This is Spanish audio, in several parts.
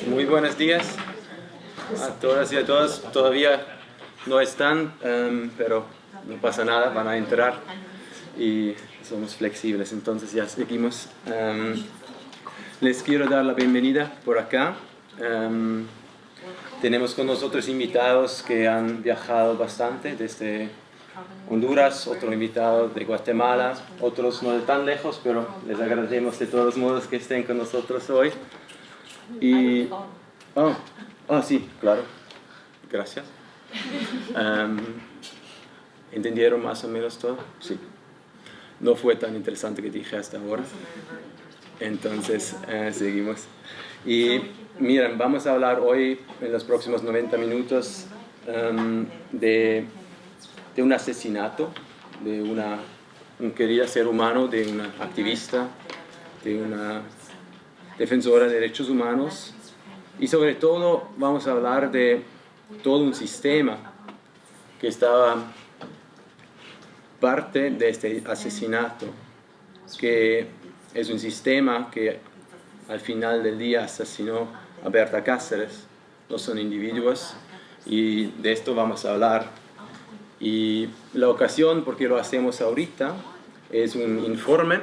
Muy buenos días a todas y a todos. Todavía no están, pero no pasa nada, van a entrar y somos flexibles, entonces ya seguimos. Les quiero dar la bienvenida por acá. Tenemos con nosotros invitados que han viajado bastante desde Honduras, otro invitado de Guatemala, otros no de tan lejos, pero les agradecemos de todos modos que estén con nosotros hoy. Y, sí, claro, gracias. ¿Entendieron más o menos todo? Sí. No fue tan interesante que dije hasta ahora. Entonces, seguimos. Y miren, vamos a hablar hoy, en los próximos 90 minutos, de un asesinato, de un querido ser humano, de una activista, de una defensora de derechos humanos. Y sobre todo vamos a hablar de todo un sistema que estaba parte de este asesinato, que es un sistema que al final del día asesinó a Berta Cáceres. No son individuos, y de esto vamos a hablar. Y la ocasión por qué lo hacemos ahorita es un informe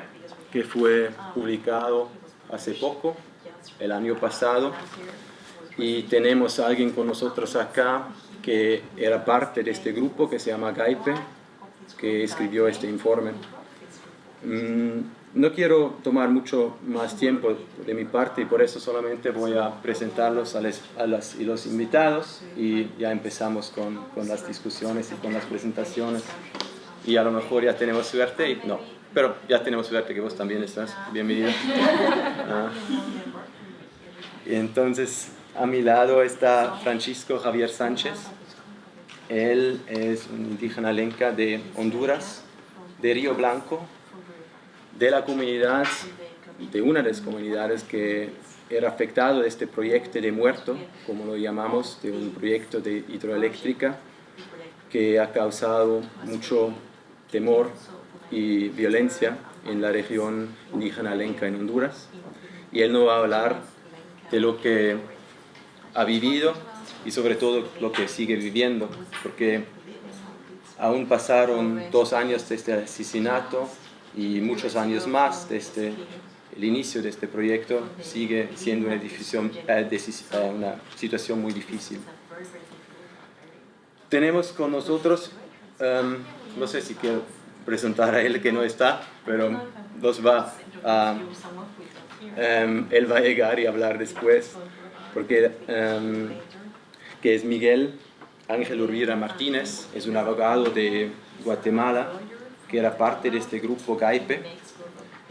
que fue publicado hace poco, el año pasado, y tenemos a alguien con nosotros acá que era parte de este grupo que se llama GAIPE, que escribió este informe. No quiero tomar mucho más tiempo de mi parte y por eso solamente voy a presentarlos a los invitados y ya empezamos con las discusiones y con las presentaciones. Y a lo mejor ya tenemos suerte, pero ya tenemos suerte que vos también estás. Bienvenido. Y entonces, a mi lado está Francisco Javier Sánchez. Él es un indígena lenca de Honduras, de Río Blanco, de la comunidad, de una de las comunidades que era afectado de este proyecto de muerto, como lo llamamos, de un proyecto de hidroeléctrica que ha causado mucho temor y violencia en la región indígena lenca en Honduras. Y él nos va a hablar de lo que ha vivido y sobre todo lo que sigue viviendo, porque aún pasaron 2 años de este asesinato y muchos años más desde el inicio de este proyecto. Sigue siendo una situación muy difícil. Tenemos con nosotros, no sé si quiero presentar a él que no está, pero él va a llegar y hablar después, porque que es Miguel Ángel Urvira Martínez, es un abogado de Guatemala que era parte de este grupo GAIPE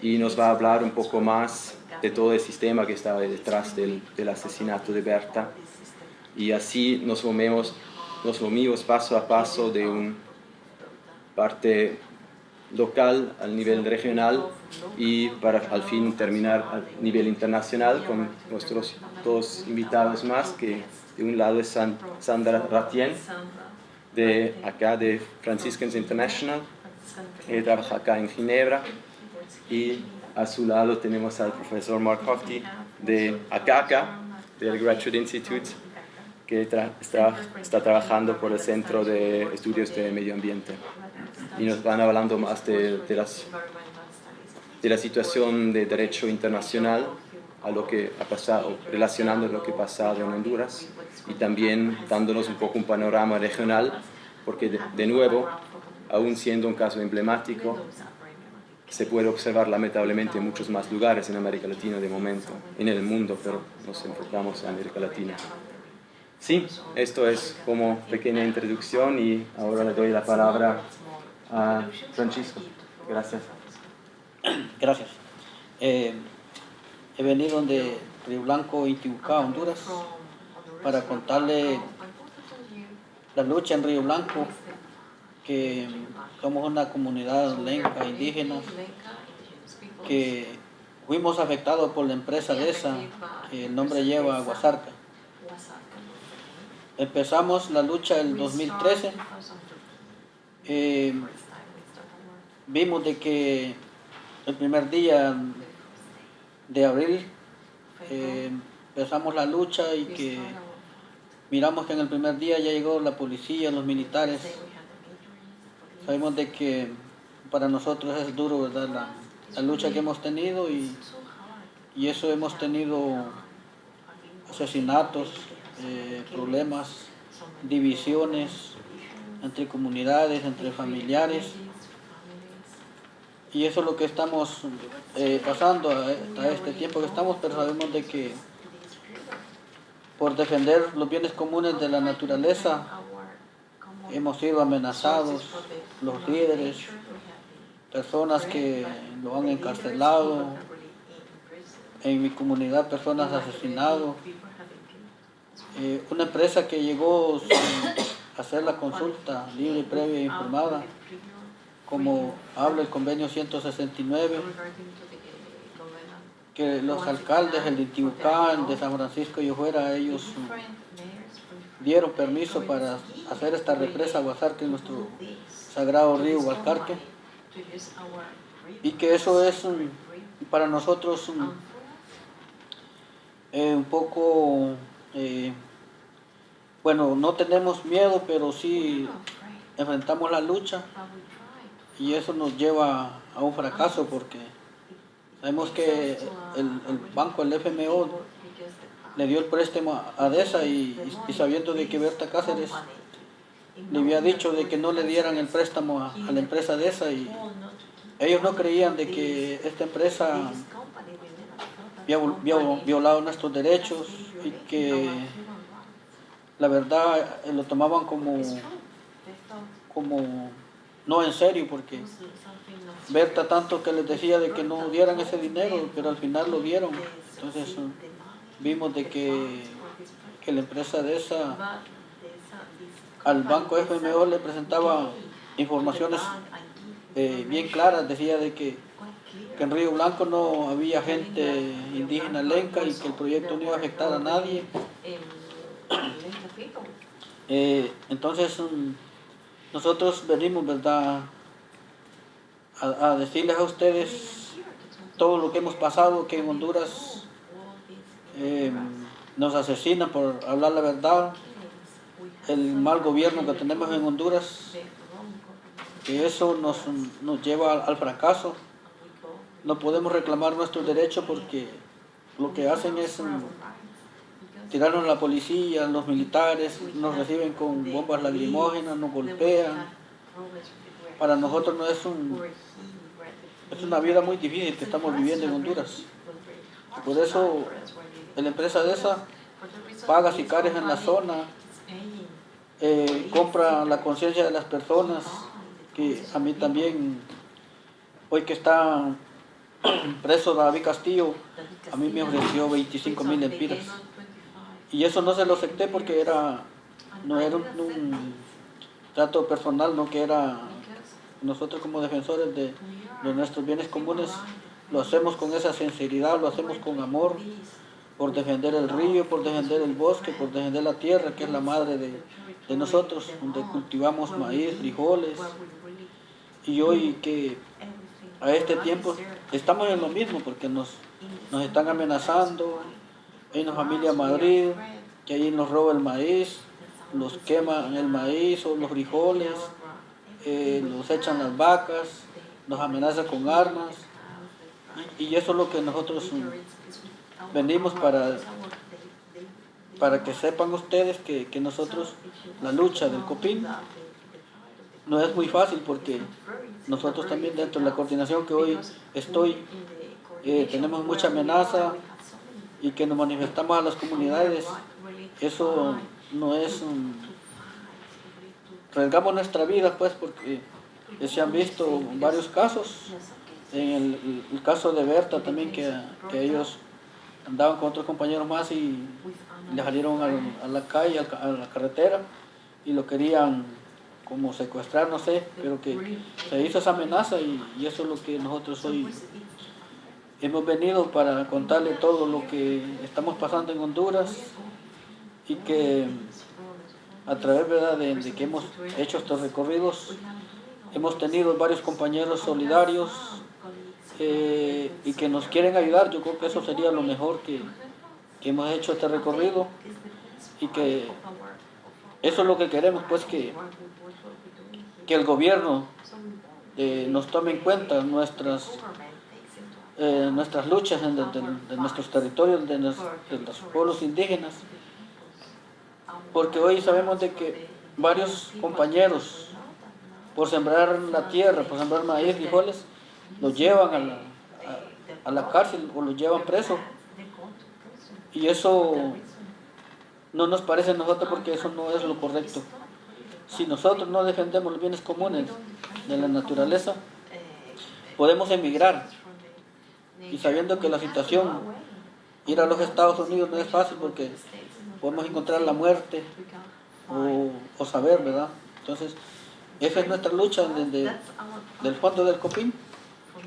y nos va a hablar un poco más de todo el sistema que estaba detrás del asesinato de Berta. Y así nos movimos paso a paso de un parte local al nivel regional y para al fin terminar a nivel internacional con nuestros 2 invitados más, que de un lado es Sandra Ratien, de acá de Franciscans International, que trabaja acá en Ginebra, y a su lado tenemos al profesor Mark Hochty de ACACA, del Graduate Institute, que está trabajando por el Centro de Estudios de Medio Ambiente. Y nos van hablando más de la situación de derecho internacional, a lo que ha pasado, relacionando lo que ha pasado en Honduras y también dándonos un poco un panorama regional, porque de nuevo, aún siendo un caso emblemático, se puede observar lamentablemente en muchos más lugares en América Latina de momento, en el mundo, pero nos enfocamos en América Latina. Sí, esto es como pequeña introducción y ahora le doy la palabra a Francisco. Gracias. Gracias. He venido de Río Blanco, Intibucá, Honduras, para contarle la lucha en Río Blanco, que somos una comunidad lenca indígena que fuimos afectados por la empresa DESA, que el nombre lleva Guasarca. Empezamos la lucha en 2013. vimos de que el primer día de abril empezamos la lucha y que miramos que en el primer día ya llegó la policía, los militares. Sabemos de que para nosotros es duro, ¿verdad? La lucha que hemos tenido y eso hemos tenido asesinatos, problemas, divisiones entre comunidades, entre familiares. Y eso es lo que estamos pasando hasta este tiempo que estamos, pero sabemos de que por defender los bienes comunes de la naturaleza hemos sido amenazados, los líderes, personas que lo han encarcelado, en mi comunidad personas asesinadas, una empresa que llegó sin hacer la consulta libre, previa e informada, como habla el convenio 169, que los alcaldes, el de Intibucá, el de San Francisco y Ojuera, ellos dieron permiso para hacer esta represa Guasarque en nuestro sagrado río Hualcarque, y que eso es para nosotros un poco, bueno, no tenemos miedo, pero sí enfrentamos la lucha y eso nos lleva a un fracaso porque sabemos que el banco, el FMO, le dio el préstamo a DESA y sabiendo de que Berta Cáceres le había dicho de que no le dieran el préstamo a la empresa DESA y ellos no creían de que esta empresa había violado nuestros derechos y que la verdad lo tomaban como no en serio, porque Berta tanto que les decía de que no dieran ese dinero, pero al final lo dieron. Entonces vimos de que la empresa de esa al banco FMO le presentaba informaciones bien claras, decía de que en Río Blanco no había gente indígena lenca y que el proyecto no iba a afectar a nadie. Entonces nosotros venimos, ¿verdad?, a decirles a ustedes todo lo que hemos pasado, que en Honduras nos asesinan por hablar la verdad, el mal gobierno que tenemos en Honduras, que eso nos lleva al fracaso. No podemos reclamar nuestros derechos porque lo que hacen es tirarnos a la policía, los militares, nos reciben con bombas lacrimógenas, nos golpean. Para nosotros no es una vida muy difícil que estamos viviendo en Honduras. Por eso la empresa de esa paga sicarios en la zona, compra la conciencia de las personas, que a mí también, hoy que está preso David Castillo, a mí me ofreció 25,000 lempiras. Y eso no se lo acepté porque no era un trato personal, no, que era nosotros como defensores de nuestros bienes comunes, lo hacemos con esa sinceridad, lo hacemos con amor, por defender el río, por defender el bosque, por defender la tierra, que es la madre de nosotros, donde cultivamos maíz, frijoles. Y hoy que a este tiempo estamos en lo mismo, porque nos están amenazando. Hay una familia en Madrid que ahí nos roba el maíz, nos queman el maíz o los frijoles, nos echan las vacas, nos amenazan con armas. Y eso es lo que nosotros venimos para que sepan ustedes que nosotros, la lucha del COPIN no es muy fácil, porque nosotros también dentro de la coordinación que hoy estoy, tenemos mucha amenaza y que nos manifestamos a las comunidades. Eso no es arriesgamos nuestra vida, pues, porque se han visto varios casos. En el caso de Berta también, que ellos andaban con otros compañeros más y le salieron a la calle, a la carretera, y lo querían como secuestrar, no sé, pero que se hizo esa amenaza y eso es lo que nosotros hoy hemos venido para contarle todo lo que estamos pasando en Honduras, y que a través, ¿verdad?, de que hemos hecho estos recorridos, hemos tenido varios compañeros solidarios y que nos quieren ayudar. Yo creo que eso sería lo mejor que hemos hecho este recorrido, y que eso es lo que queremos, pues que el gobierno nos tome en cuenta nuestras luchas de nuestros territorios, de los pueblos indígenas, porque hoy sabemos de que varios compañeros, por sembrar la tierra, por sembrar maíz, frijoles, los llevan a la cárcel o los llevan presos, y eso no nos parece a nosotros, porque eso no es lo correcto. Si nosotros no defendemos los bienes comunes de la naturaleza, podemos emigrar, y sabiendo que la situación, ir a los Estados Unidos no es fácil, porque podemos encontrar la muerte o saber, ¿verdad? Entonces, esa es nuestra lucha desde el fondo del COPIN,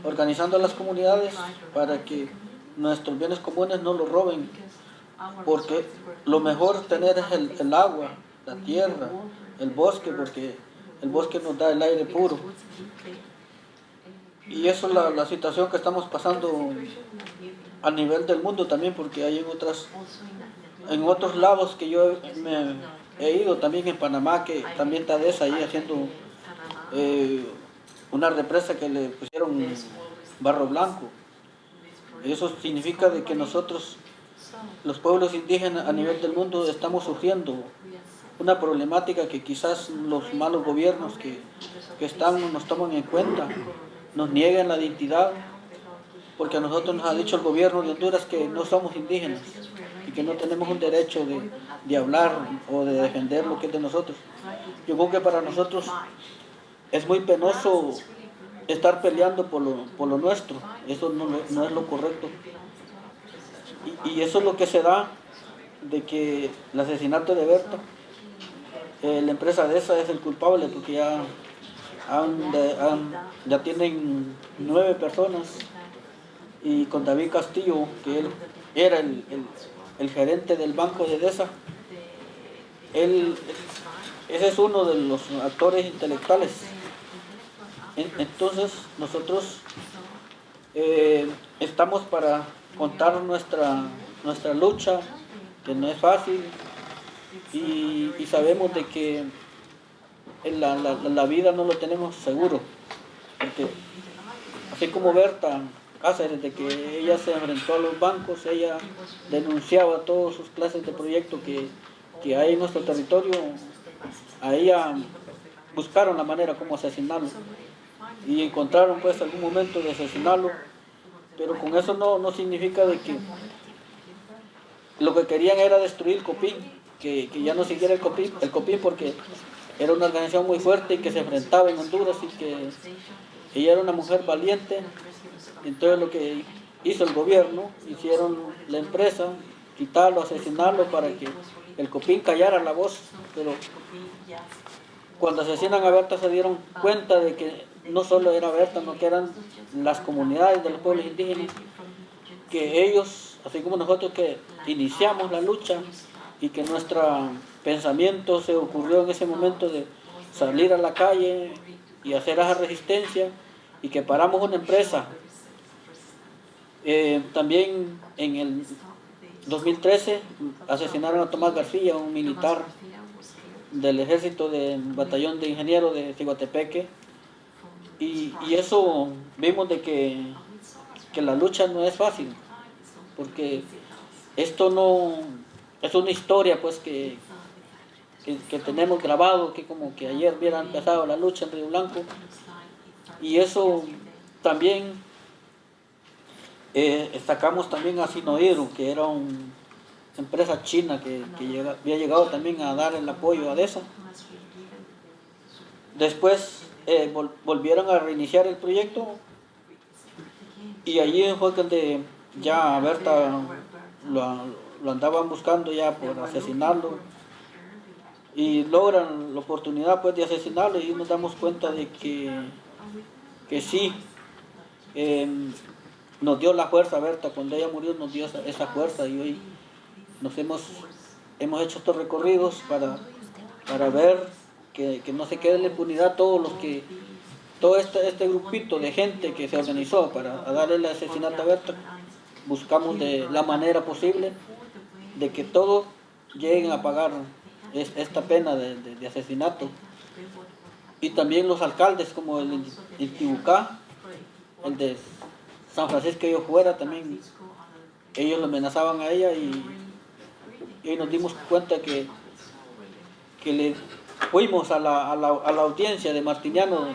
organizando a las comunidades para que nuestros bienes comunes no los roben, porque lo mejor tener es el agua, la tierra, el bosque, porque el bosque nos da el aire puro. Y eso es la situación que estamos pasando a nivel del mundo también, porque hay en otros lados que yo me he ido, también en Panamá, que también está DESA ahí haciendo una represa que le pusieron barro blanco. Y eso significa de que nosotros, los pueblos indígenas a nivel del mundo, estamos sufriendo una problemática que quizás los malos gobiernos que están no nos toman en cuenta, nos niegan la identidad, porque a nosotros nos ha dicho el gobierno de Honduras que no somos indígenas y que no tenemos un derecho de hablar o de defender lo que es de nosotros. Yo creo que para nosotros es muy penoso estar peleando por lo nuestro. Eso no es lo correcto. Y eso es lo que se da de que el asesinato de Berta, la empresa DESA es el culpable, porque ya tienen 9 personas, y con David Castillo, que él era el gerente del banco de DESA, ese es uno de los actores intelectuales. Entonces nosotros estamos para contar nuestra lucha, que no es fácil, y sabemos de que la vida no lo tenemos seguro, porque así como Berta Cáceres, de que ella se enfrentó a los bancos, ella denunciaba todas sus clases de proyectos que hay en nuestro territorio, a ella buscaron la manera como asesinarlo, y encontraron pues algún momento de asesinarlo, pero con eso no significa de que lo que querían era destruir el COPIN, que ya no siguiera el COPIN, porque era una organización muy fuerte y que se enfrentaba en Honduras, y que ella era una mujer valiente. Entonces lo que hizo el gobierno, hicieron la empresa, quitarlo, asesinarlo, para que el COPIN callara la voz. Pero cuando asesinan a Berta se dieron cuenta de que no solo era Berta, sino que eran las comunidades de los pueblos indígenas, que ellos, así como nosotros que iniciamos la lucha, y que nuestro pensamiento se ocurrió en ese momento de salir a la calle y hacer esa resistencia, y que paramos una empresa. También en el 2013 asesinaron a Tomás García, un militar del ejército del batallón de ingenieros de Ciguatepeque, y eso vimos de que la lucha no es fácil, porque esto no es una historia pues que tenemos grabado, que como que ayer hubiera empezado la lucha en Río Blanco, y eso también sacamos también a Sinohydro, que era una empresa china que había llegado también a dar el apoyo a DESA. Después volvieron a reiniciar el proyecto, y allí fue donde ya a Berta lo andaban buscando ya por asesinarlo, y logran la oportunidad pues de asesinarlo, y nos damos cuenta de que sí, nos dio la fuerza Berta. Cuando ella murió nos dio esa fuerza, y hoy hemos hecho estos recorridos para ver que no se quede en la impunidad todos los que todo este grupito de gente que se organizó para darle el asesinato a Berta, buscamos de la manera posible de que todos lleguen a pagar esta pena de asesinato. Y también los alcaldes como el de Tibucá, el de San Francisco de Fuera también, ellos lo amenazaban a ella y nos dimos cuenta que le fuimos a la audiencia de Martiniano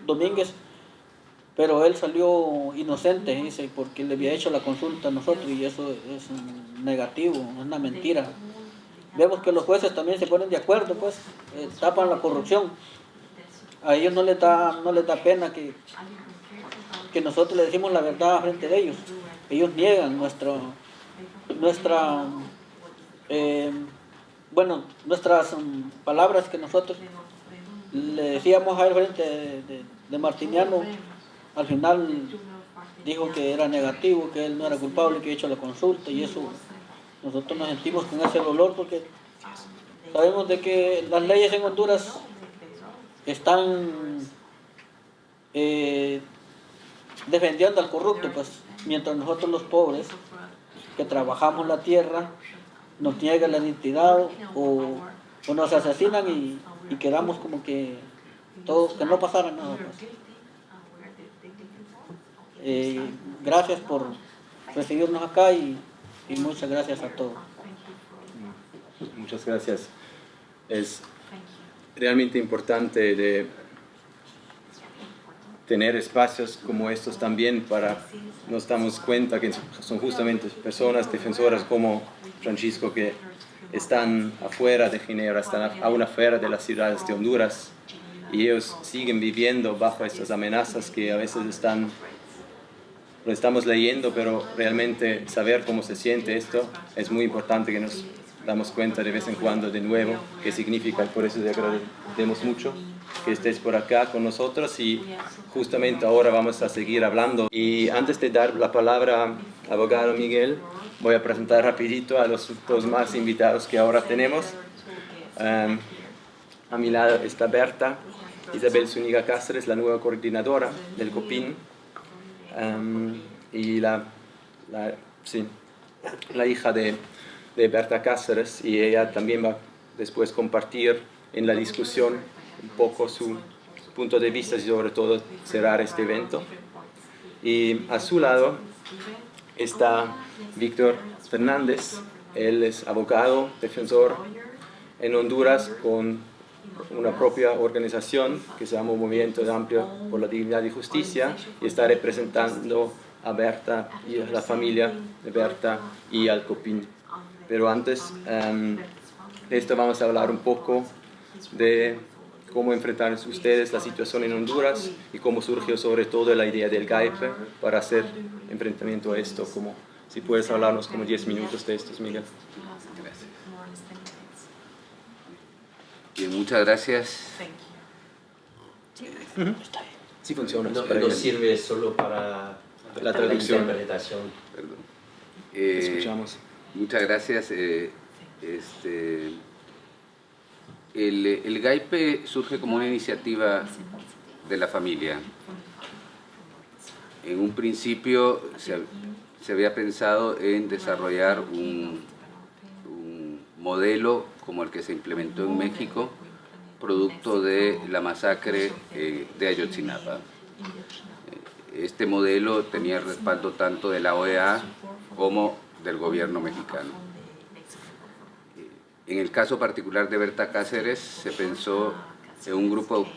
Domínguez, pero él salió inocente, dice, porque le había hecho la consulta a nosotros y eso es negativo, es una mentira. Vemos que los jueces también se ponen de acuerdo, pues, tapan la corrupción. A ellos no les da pena que nosotros le decimos la verdad frente de ellos. Ellos niegan nuestras palabras que nosotros le decíamos a él frente de Martiniano. Al final dijo que era negativo, que él no era culpable, que había hecho la consulta, y eso nosotros nos sentimos con ese dolor porque sabemos de que las leyes en Honduras están defendiendo al corrupto, pues, mientras nosotros los pobres que trabajamos la tierra nos niegan la identidad o nos asesinan y quedamos como que todos, que no pasara nada, pues. Gracias por recibirnos acá y muchas gracias a todos. Muchas gracias. Es realmente importante de tener espacios como estos también para nos damos cuenta que son justamente personas defensoras como Francisco que están afuera de Ginebra, están aún afuera de las ciudades de Honduras y ellos siguen viviendo bajo estas amenazas que a veces lo estamos leyendo, pero realmente saber cómo se siente esto es muy importante, que nos damos cuenta de vez en cuando de nuevo qué significa. Por eso te agradecemos mucho que estés por acá con nosotros y justamente ahora vamos a seguir hablando. Y antes de dar la palabra al abogado Miguel, voy a presentar rapidito a los dos más invitados que ahora tenemos. A mi lado está Berta Isabel Zúñiga Cáceres, la nueva coordinadora del COPIN. Y la hija de Berta Cáceres, y ella también va después compartir en la discusión un poco su punto de vista y sobre todo cerrar este evento. Y a su lado está Víctor Fernández, él es abogado, defensor en Honduras con una propia organización que se llama Movimiento Amplio por la Dignidad y Justicia y está representando a Berta y a la familia de Berta y al COPIN. Pero antes de esto vamos a hablar un poco de cómo enfrentar ustedes la situación en Honduras y cómo surgió sobre todo la idea del GAIPE para hacer enfrentamiento a esto. Si puedes hablarnos como 10 minutos de estos, Miguel. Gracias. Bien, muchas gracias. Sí funciona. No sirve solo para la traducción. Interpretación. Perdón. Escuchamos. Muchas gracias. El GAIPE surge como una iniciativa de la familia. En un principio se había pensado en desarrollar un modelo como el que se implementó en México, producto de la masacre de Ayotzinapa. Este modelo tenía el respaldo tanto de la OEA como del gobierno mexicano. En el caso particular de Berta Cáceres, se pensó en un grupo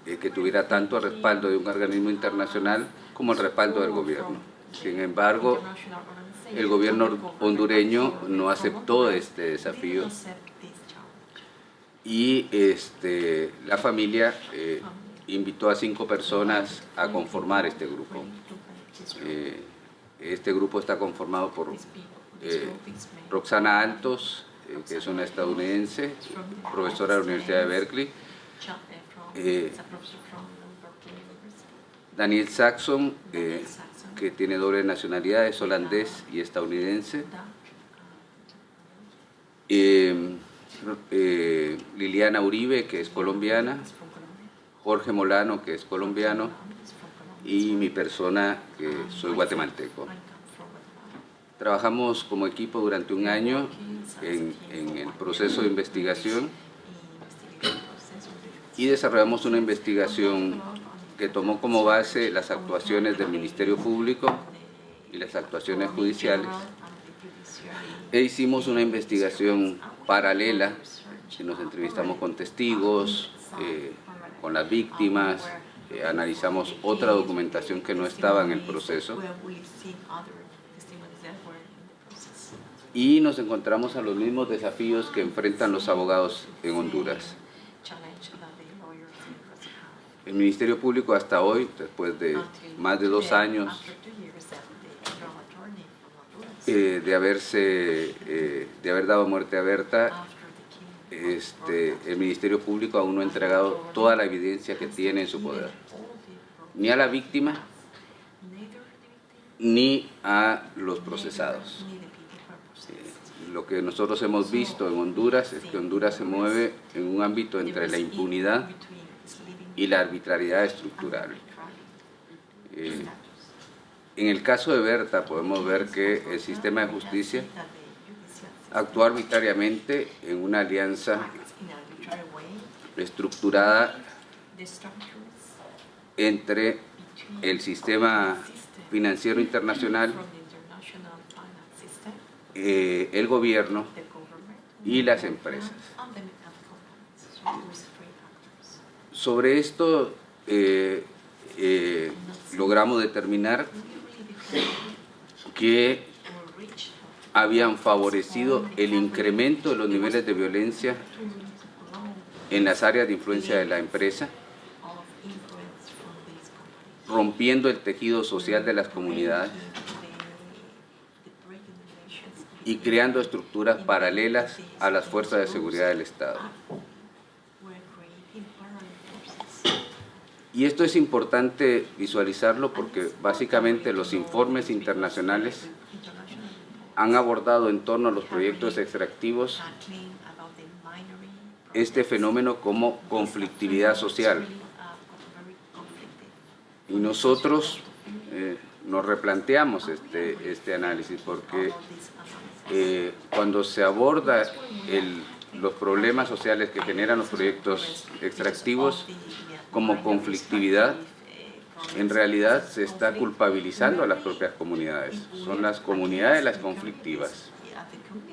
que tuviera tanto el respaldo de un organismo internacional como el respaldo del gobierno. Sin embargo, el gobierno hondureño no aceptó este desafío y la familia invitó a 5 personas a conformar este grupo. Este grupo está conformado por Roxana Altos, que es una estadounidense, profesora de la Universidad de Berkeley, Daniel Saxon, que tiene doble nacionalidad, es holandés y estadounidense, Liliana Uribe, que es colombiana, Jorge Molano, que es colombiano, y mi persona, que soy guatemalteco. Trabajamos como equipo durante un año en el proceso de investigación y desarrollamos una investigación que tomó como base las actuaciones del Ministerio Público y las actuaciones judiciales, e hicimos una investigación paralela, que nos entrevistamos con testigos, con las víctimas, analizamos otra documentación que no estaba en el proceso y nos encontramos a los mismos desafíos que enfrentan los abogados en Honduras. El Ministerio Público hasta hoy, después de más de 2 años de haber dado muerte a Berta, el Ministerio Público aún no ha entregado toda la evidencia que tiene en su poder, ni a la víctima, ni a los procesados. Lo que nosotros hemos visto en Honduras es que Honduras se mueve en un ámbito entre la impunidad y la arbitrariedad estructural. En el caso de Berta podemos ver que el sistema de justicia actuó arbitrariamente en una alianza estructurada entre el sistema financiero internacional, el gobierno y las empresas. Sobre esto logramos determinar que habían favorecido el incremento de los niveles de violencia en las áreas de influencia de la empresa, rompiendo el tejido social de las comunidades y creando estructuras paralelas a las fuerzas de seguridad del Estado. Y esto es importante visualizarlo porque básicamente los informes internacionales han abordado en torno a los proyectos extractivos este fenómeno como conflictividad social. Y nosotros nos replanteamos este análisis porque cuando se aborda los problemas sociales que generan los proyectos extractivos como conflictividad, en realidad se está culpabilizando a las propias comunidades. Son las comunidades las conflictivas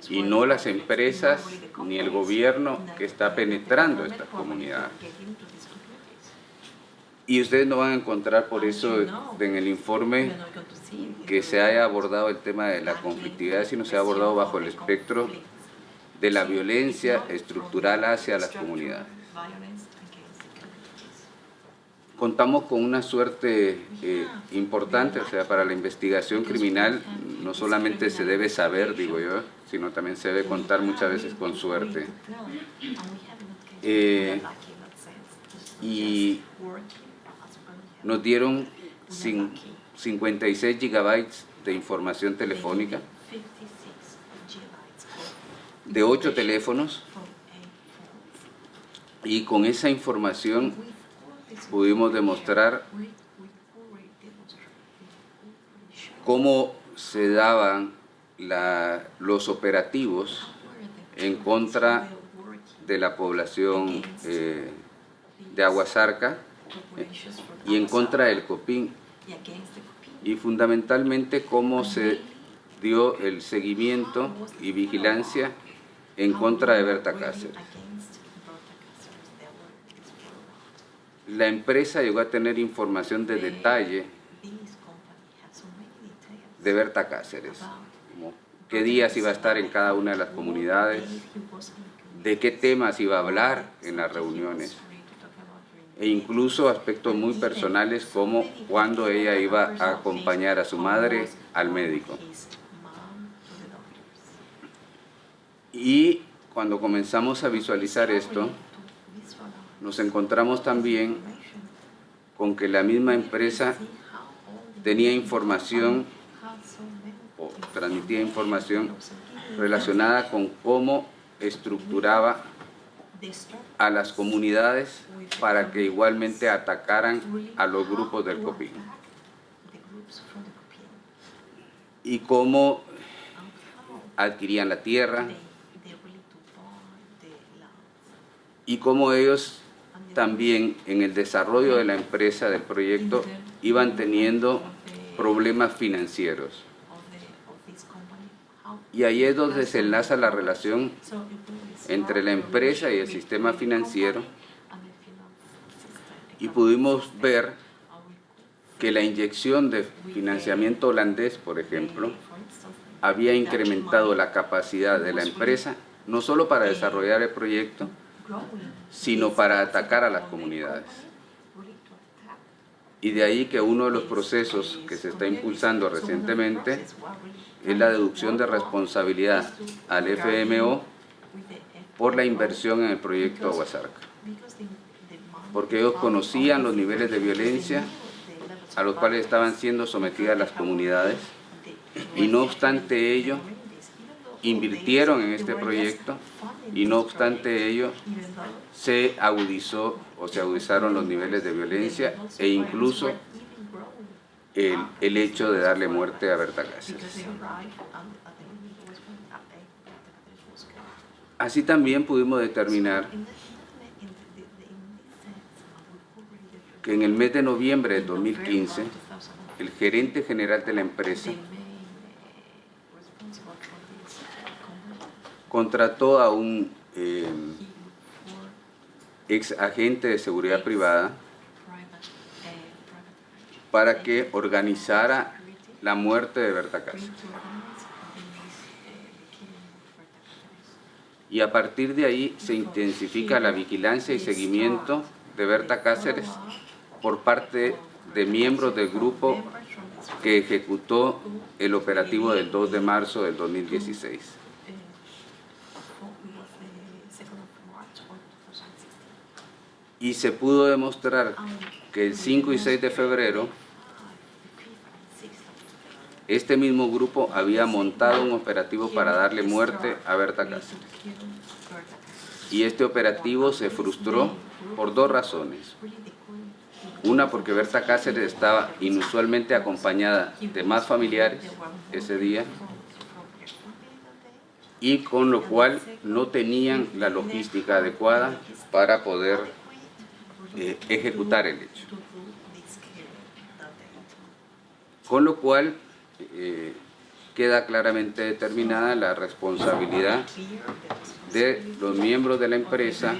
y no las empresas ni el gobierno que está penetrando estas comunidades. Y ustedes no van a encontrar por eso en el informe que se haya abordado el tema de la conflictividad, sino se ha abordado bajo el espectro de la violencia estructural hacia las comunidades. Contamos con una suerte importante, o sea, para la investigación criminal no solamente se debe saber, digo yo, sino también se debe contar muchas veces con suerte. Y nos dieron 56 gigabytes de información telefónica de 8 teléfonos, y con esa información pudimos demostrar cómo se daban los operativos en contra de la población de Aguasarca y en contra del Copín, y fundamentalmente cómo se dio el seguimiento y vigilancia en contra de Berta Cáceres. La empresa llegó a tener información de detalle de Berta Cáceres, como qué días iba a estar en cada una de las comunidades, de qué temas iba a hablar en las reuniones, e incluso aspectos muy personales como cuándo ella iba a acompañar a su madre al médico. Y cuando comenzamos a visualizar esto, nos encontramos también con que la misma empresa tenía información o transmitía información relacionada con cómo estructuraba a las comunidades para que igualmente atacaran a los grupos del COPIN. Y cómo adquirían la tierra y cómo ellos también en el desarrollo de la empresa, del proyecto, iban teniendo problemas financieros. Y ahí es donde se enlaza la relación entre la empresa y el sistema financiero, y pudimos ver que la inyección de financiamiento holandés, por ejemplo, había incrementado la capacidad de la empresa, no solo para desarrollar el proyecto, sino para atacar a las comunidades. Y de ahí que uno de los procesos que se está impulsando recientemente es la deducción de responsabilidad al FMO por la inversión en el proyecto Aguasarca. Porque ellos conocían los niveles de violencia a los cuales estaban siendo sometidas las comunidades, y no obstante ello invirtieron en este proyecto, y no obstante ello se agudizaron los niveles de violencia e incluso el hecho de darle muerte a Berta Cáceres. Así también pudimos determinar que en el mes de noviembre de 2015 el gerente general de la empresa contrató a un ex agente de seguridad privada para que organizara la muerte de Berta Cáceres. Y a partir de ahí se intensifica la vigilancia y seguimiento de Berta Cáceres por parte de miembros del grupo que ejecutó el operativo del 2 de marzo del 2016. Y se pudo demostrar que el 5 y 6 de febrero este mismo grupo había montado un operativo para darle muerte a Berta Cáceres. Y este operativo se frustró por dos razones. Una, porque Berta Cáceres estaba inusualmente acompañada de más familiares ese día, y con lo cual no tenían la logística adecuada para poder ejecutar el hecho. Con lo cual queda claramente determinada la responsabilidad de los miembros de la empresa,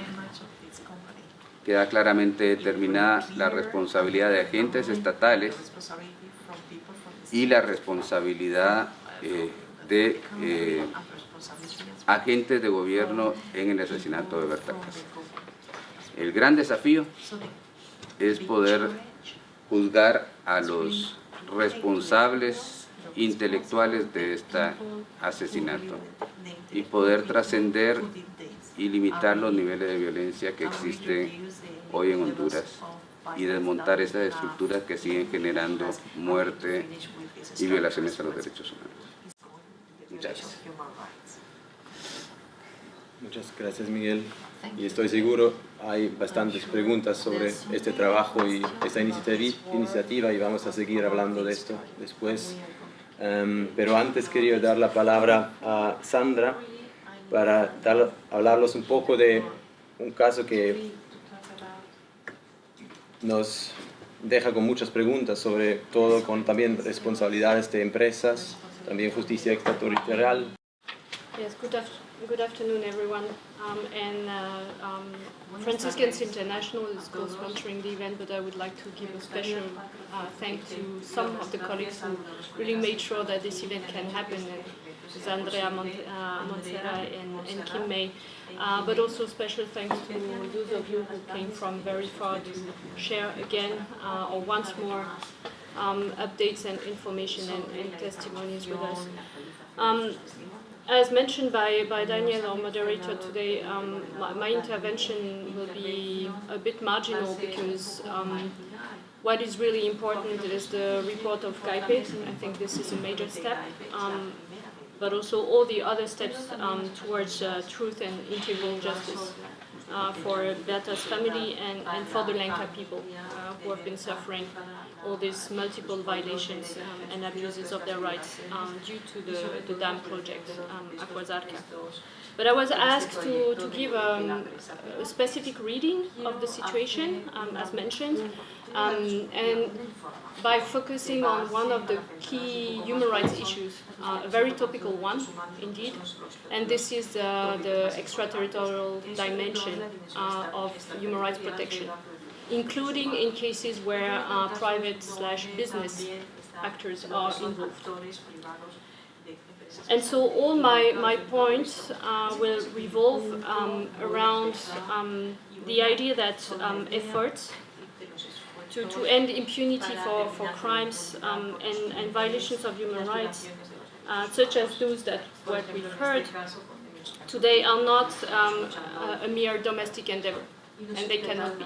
queda claramente determinada la responsabilidad de agentes estatales y la responsabilidad de agentes de gobierno en el asesinato de Berta Cáceres. El gran desafío es poder juzgar a los responsables intelectuales de este asesinato y poder trascender y limitar los niveles de violencia que existen hoy en Honduras y desmontar esas estructuras que siguen generando muerte y violaciones a los derechos humanos. Muchas gracias. Muchas gracias, Miguel. Y estoy seguro hay bastantes preguntas sobre este trabajo y esta iniciativa, y vamos a seguir hablando de esto después. Pero antes quería dar la palabra a Sandra para hablarnos un poco de un caso que nos deja con muchas preguntas, sobre todo con también responsabilidades de empresas, también justicia extraterritorial. Yes, good afternoon, everyone. Franciscans International is co-sponsoring the event, but I would like to give a special thanks to some of the colleagues who really made sure that this event can happen. With Andrea Montserrat and Kim May, but also special thanks to those of you who came from very far to share again or once more updates and information and testimonies with us. As mentioned by Daniel, our moderator today, my intervention will be a bit marginal because what is really important is the report of CAIPE. I think this is a major step, but also all the other steps towards truth and integral justice. for Berta's family and for the Lenca people who have been suffering all these multiple violations and abuses of their rights due to the dam project, Aquasarca. But I was asked to give a specific reading of the situation, as mentioned, and by focusing on one of the key human rights issues, a very topical one, indeed, and this is the extraterritorial dimension of human rights protection, including in cases where private/business actors are involved. And so all my points will revolve around the idea that efforts to end impunity for crimes and violations of human rights, such as those that what we've heard today, are not a mere domestic endeavor, and they cannot be.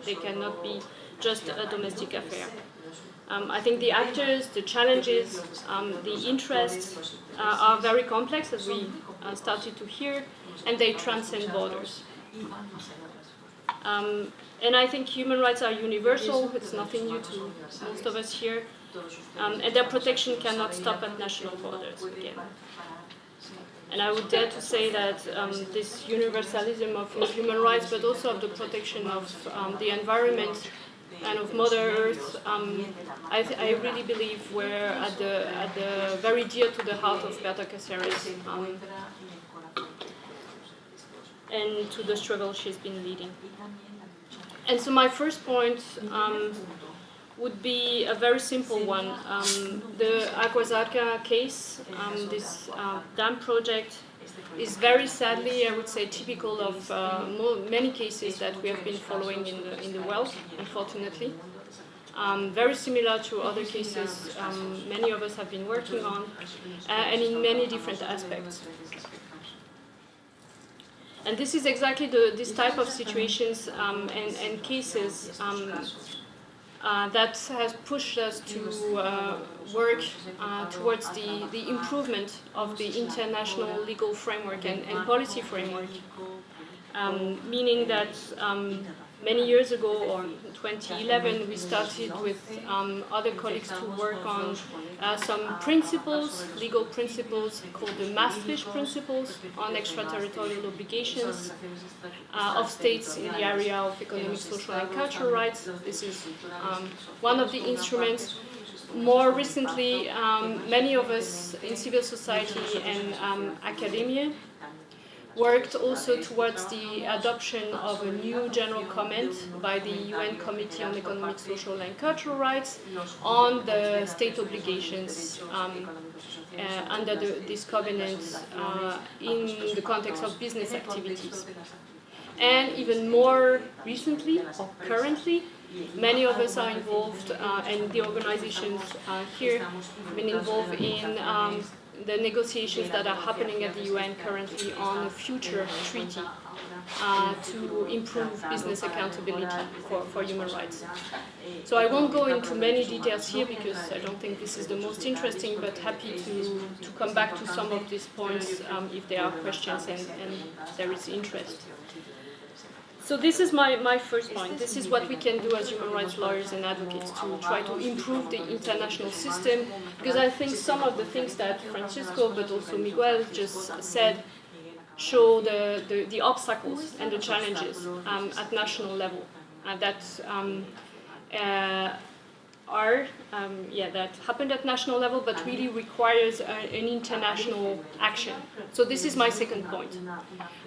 They cannot be just a domestic affair. I think the actors, the challenges, the interests are very complex, as we started to hear, and they transcend borders. And I think human rights are universal. It's nothing new to most of us here. And their protection cannot stop at national borders again. And I would dare to say that this universalism of human rights, but also of the protection of the environment and of Mother Earth, I really believe we're at the very dear to the heart of Berta Cáceres and to the struggle she's been leading. And so my first point would be a very simple one. The Aquasarca case, this dam project, is very sadly, I would say, typical of many cases that we have been following in the world, unfortunately. Very similar to other cases many of us have been working on, and in many different aspects. And this is exactly this type of situations and cases that has pushed us to work towards the improvement of the international legal framework and policy framework, meaning that many years ago, or 2011, we started with other colleagues to work on some principles, legal principles called the Maastricht Principles on extraterritorial obligations of states in the area of economic, social and cultural rights. This is one of the instruments. More recently, many of us in civil society and academia worked also towards the adoption of a new general comment by the UN Committee on Economic, Social and Cultural Rights on the state obligations under this covenant in the context of business activities. And even more recently, or currently, many of us are involved, and the organizations here have been involved in the negotiations that are happening at the UN currently on a future treaty to improve business accountability for human rights. So I won't go into many details here because I don't think this is the most interesting, but happy to come back to some of these points if there are questions and there is interest. So this is my first point. This is what we can do as human rights lawyers and advocates to try to improve the international system, because I think some of the things that Francisco, but also Miguel just said, show the obstacles and the challenges at national level that that happened at national level, but really requires an international action. So this is my second point.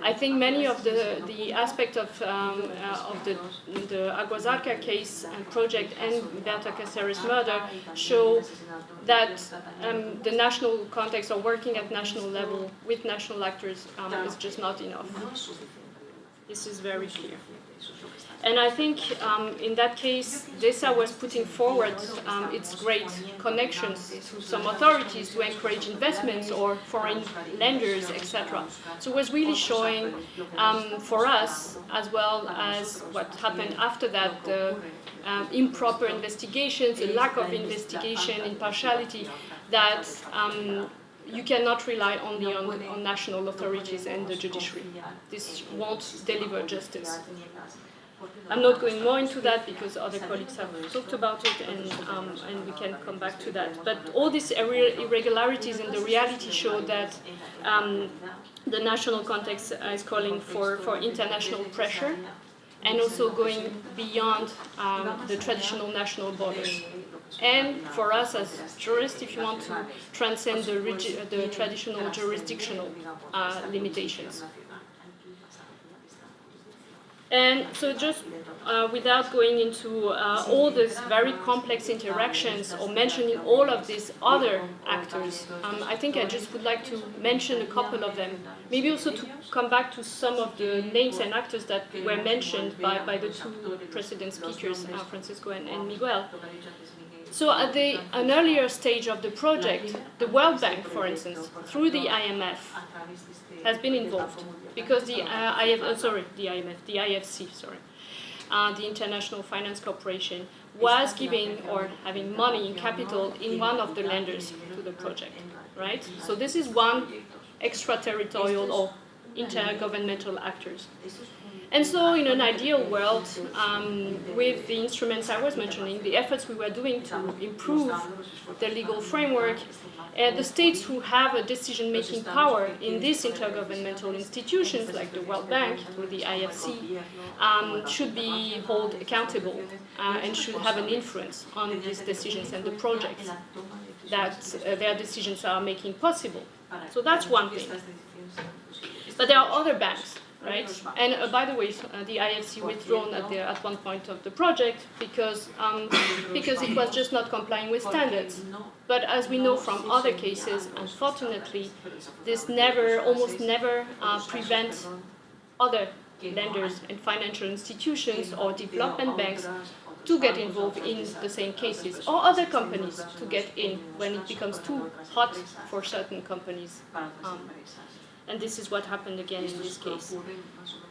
I think many of the aspects of the Aquasarca case and project and Berta Cáceres murder show that the national context or working at national level with national actors is just not enough. This is very clear. And I think in that case, DESA was putting forward its great connections to some authorities to encourage investments or foreign lenders, etc. So it was really showing for us, as well as what happened after that, the improper investigations, the lack of investigation, impartiality, that you cannot rely only on national authorities and the judiciary. This won't deliver justice. I'm not going more into that because other colleagues have talked about it, and we can come back to that. But all these irregularities in the reality show that the national context is calling for international pressure, and also going beyond the traditional national borders. And for us as jurists, if you want to transcend the traditional jurisdictional limitations. And so just without going into all these very complex interactions or mentioning all of these other actors, I think I just would like to mention a couple of them. Maybe also to come back to some of the names and actors that were mentioned by the two precedent speakers, Francisco and Miguel. So at an earlier stage of the project, the World Bank, for instance, through the IMF, has been involved because the IFC, the International Finance Corporation, was giving or having money in capital in one of the lenders to the project, right? So this is one extraterritorial or intergovernmental actors. And so in an ideal world, with the instruments I was mentioning, the efforts we were doing to improve the legal framework, the states who have a decision-making power in these intergovernmental institutions, like the World Bank or the IFC, should be held accountable and should have an influence on these decisions and the projects that their decisions are making possible. So that's one thing. But there are other banks, right? And by the way, the IFC withdrawn at one point of the project because it was just not complying with standards. But as we know from other cases, unfortunately, this almost never prevents other lenders and financial institutions or development banks to get involved in the same cases, or other companies to get in when it becomes too hot for certain companies. And this is what happened again in this case.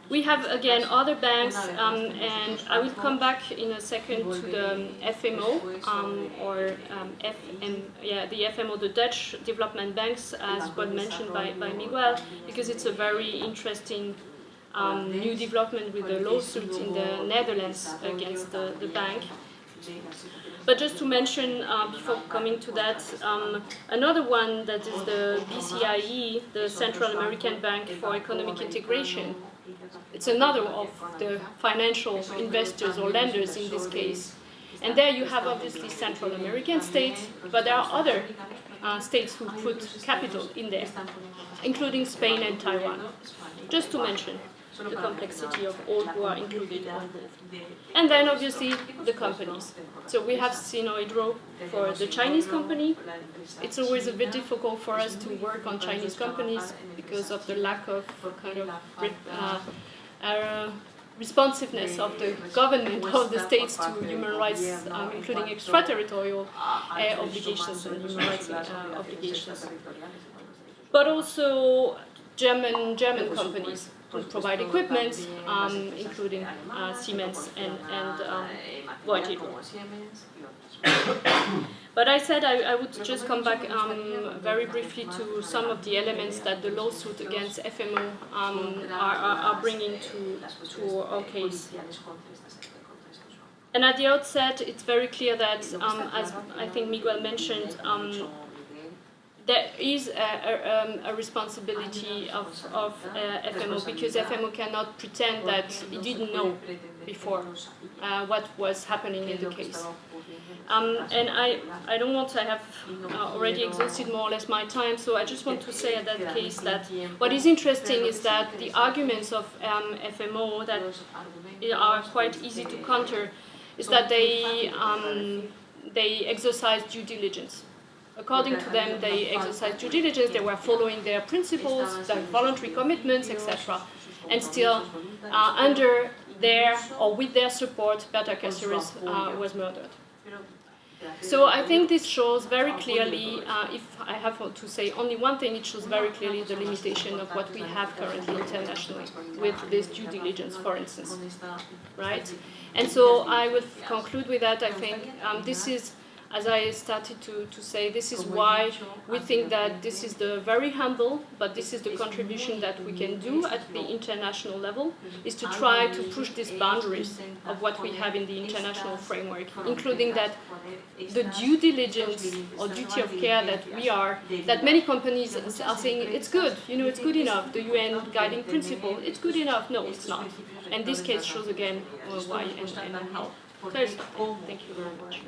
We have again other banks, and I will come back in a second to the FMO, the FMO, the Dutch development banks, as was mentioned by Miguel, because it's a very interesting new development with a lawsuit in the Netherlands against the bank. But just to mention, before coming to that, another one that is the BCIE, the Central American Bank for Economic Integration. It's another of the financial investors or lenders in this case. And there you have obviously Central American states, but there are other states who put capital in there, including Spain and Taiwan, just to mention the complexity of all who are included or involved. And then obviously the companies. So we have Sinohydro for the Chinese company. It's always a bit difficult for us to work on Chinese companies because of the lack of kind of responsiveness of the government of the states to human rights, including extraterritorial obligations and human rights obligations. But also German companies who provide equipment, including Siemens and Voith. But I said I would just come back very briefly to some of the elements that the lawsuit against FMO are bringing to our case. And at the outset, it's very clear that, as I think Miguel mentioned, there is a responsibility of FMO, because FMO cannot pretend that it didn't know before what was happening in the case. And I don't want to have already exhausted more or less my time, so I just want to say at that case that what is interesting is that the arguments of FMO that are quite easy to counter is that they exercise due diligence. According to them, they exercised due diligence, they were following their principles, their voluntary commitments, etc. And still, under their, or with their support, Berta Cáceres was murdered. So I think this shows very clearly, if I have to say only one thing, it shows very clearly the limitation of what we have currently internationally with this due diligence, for instance, right? And so I will conclude with that. I think this is as I started to say, this is why we think that this is the very humble, but this is the contribution that we can do at the international level, is to try to push these boundaries of what we have in the international framework, including that the due diligence or duty of care that many companies are saying, it's good, it's good enough, the UN guiding principle, it's good enough. No, it's not. And this case shows again why and how. So thank you very much.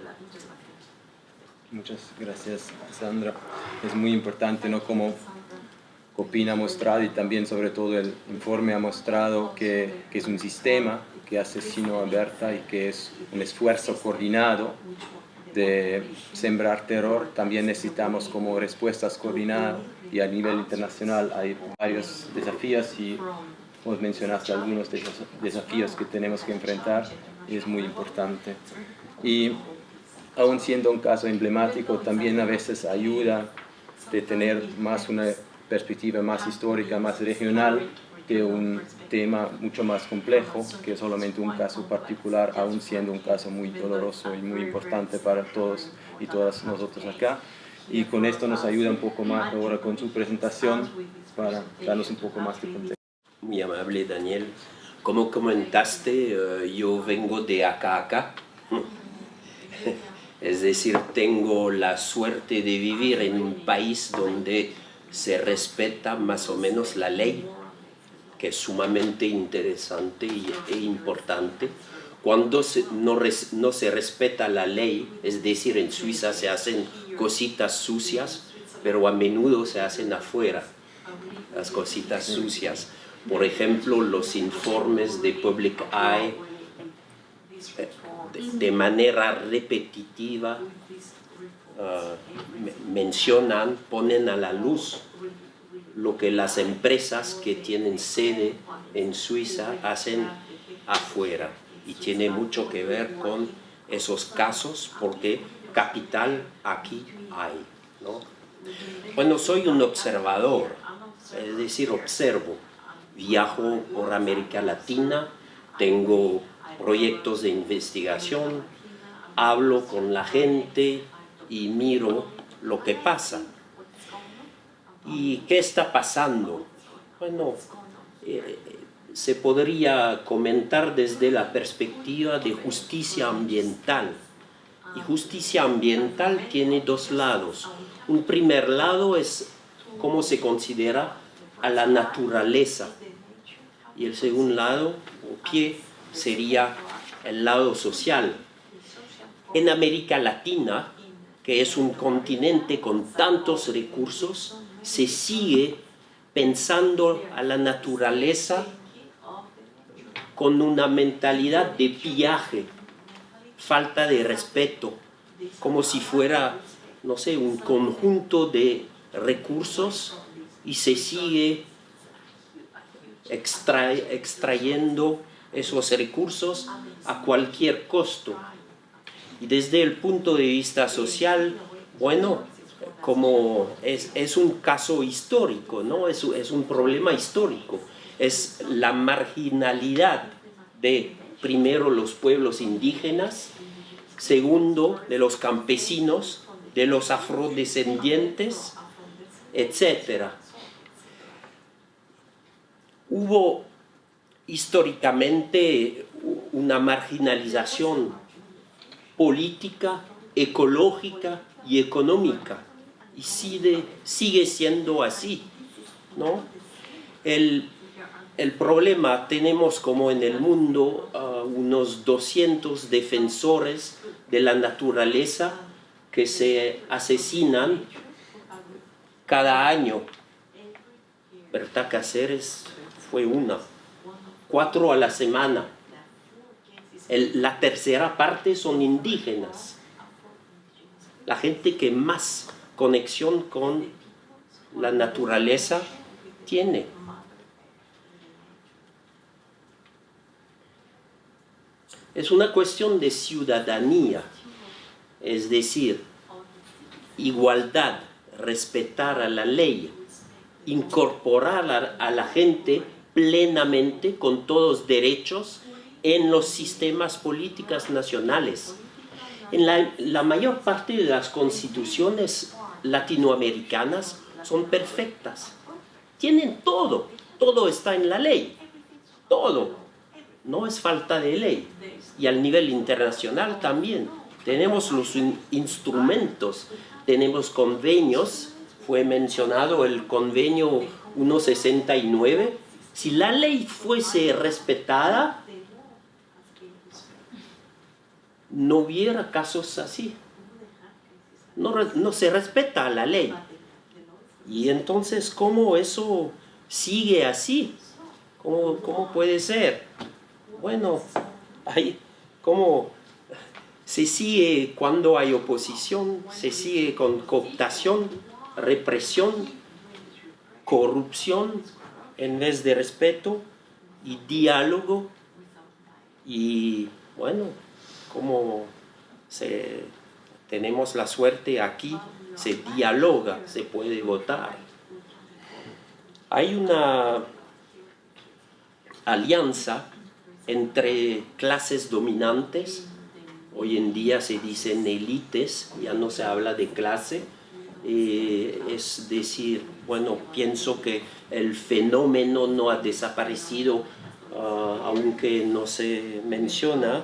Muchas gracias, Sandra. Es muy importante, ¿no? Como Copina ha mostrado y también sobre todo el informe ha mostrado que es un sistema que hace Sino Aberta y que es un esfuerzo coordinado de sembrar terror. También necesitamos como respuestas coordinadas y a nivel internacional hay varios desafíos y vos mencionaste algunos de esos desafíos que tenemos que enfrentar y es muy importante. Y aún siendo un caso emblemático, también a veces ayuda de tener más una perspectiva más histórica, más regional, que un tema mucho más complejo, que solamente un caso particular, aún siendo un caso muy doloroso y muy importante para todos y todas nosotros acá. Y con esto nos ayuda un poco más ahora con su presentación para darnos un poco más de contexto. Muy amable, Daniel. Como comentaste, yo vengo de acá. Es decir, tengo la suerte de vivir en un país donde se respeta más o menos la ley, que es sumamente interesante e importante. Cuando no se respeta la ley, es decir, en Suiza se hacen cositas sucias, pero a menudo se hacen afuera, las cositas sucias. Por ejemplo, los informes de Public Eye, de manera repetitiva ponen a la luz lo que las empresas que tienen sede en Suiza hacen afuera. Y tiene mucho que ver con esos casos porque capital aquí hay, ¿no? Bueno, soy un observador, es decir, observo. Viajo por América Latina, tengo proyectos de investigación, hablo con la gente y miro lo que pasa. ¿Y qué está pasando? Bueno, se podría comentar desde la perspectiva de justicia ambiental. Y justicia ambiental tiene dos lados. Un primer lado es cómo se considera a la naturaleza. Y el segundo lado, o pie, sería el lado social. En América Latina, que es un continente con tantos recursos, se sigue pensando a la naturaleza con una mentalidad de pillaje, falta de respeto, como si fuera, no sé, un conjunto de recursos y se sigue extrayendo esos recursos a cualquier costo. Y desde el punto de vista social, bueno, como es un caso histórico, ¿no? Es un problema histórico. Es la marginalidad de, primero, los pueblos indígenas, segundo, de los campesinos, de los afrodescendientes, etc. Hubo históricamente una marginalización política, ecológica y económica, y sigue siendo así, ¿no? El problema, tenemos como en el mundo unos 200 defensores de la naturaleza que se asesinan cada año. Berta Cáceres fue una, 4 a la semana. La tercera parte son indígenas, la gente que más conexión con la naturaleza tiene. Es una cuestión de ciudadanía, es decir, igualdad, respetar a la ley, incorporar a la gente plenamente con todos derechos en los sistemas políticos nacionales. En la mayor parte de las constituciones latinoamericanas son perfectas. Tienen todo, todo está en la ley, todo. No es falta de ley. Y al nivel internacional también. Tenemos los instrumentos, tenemos convenios, fue mencionado el convenio 169. Si la ley fuese respetada, no hubiera casos así. No se respeta la ley. Y entonces, ¿cómo eso sigue así? ¿Cómo puede ser? Bueno, ¿cómo se sigue cuando hay oposición? Se sigue con cooptación, represión, corrupción en vez de respeto y diálogo. Y bueno, como tenemos la suerte aquí, se dialoga, se puede votar. Hay una alianza entre clases dominantes. Hoy en día se dicen élites, ya no se habla de clase. Es decir, bueno, pienso que el fenómeno no ha desaparecido, aunque no se menciona.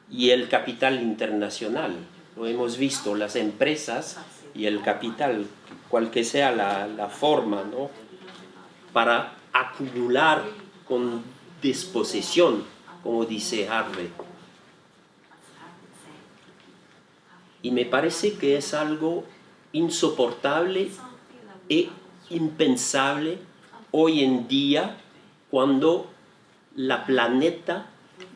Y el capital internacional, lo hemos visto, las empresas y el capital, cual que sea la forma, ¿no? Para acumular con disposición, como dice Harvey. Y me parece que es algo insoportable e impensable hoy en día, cuando la planeta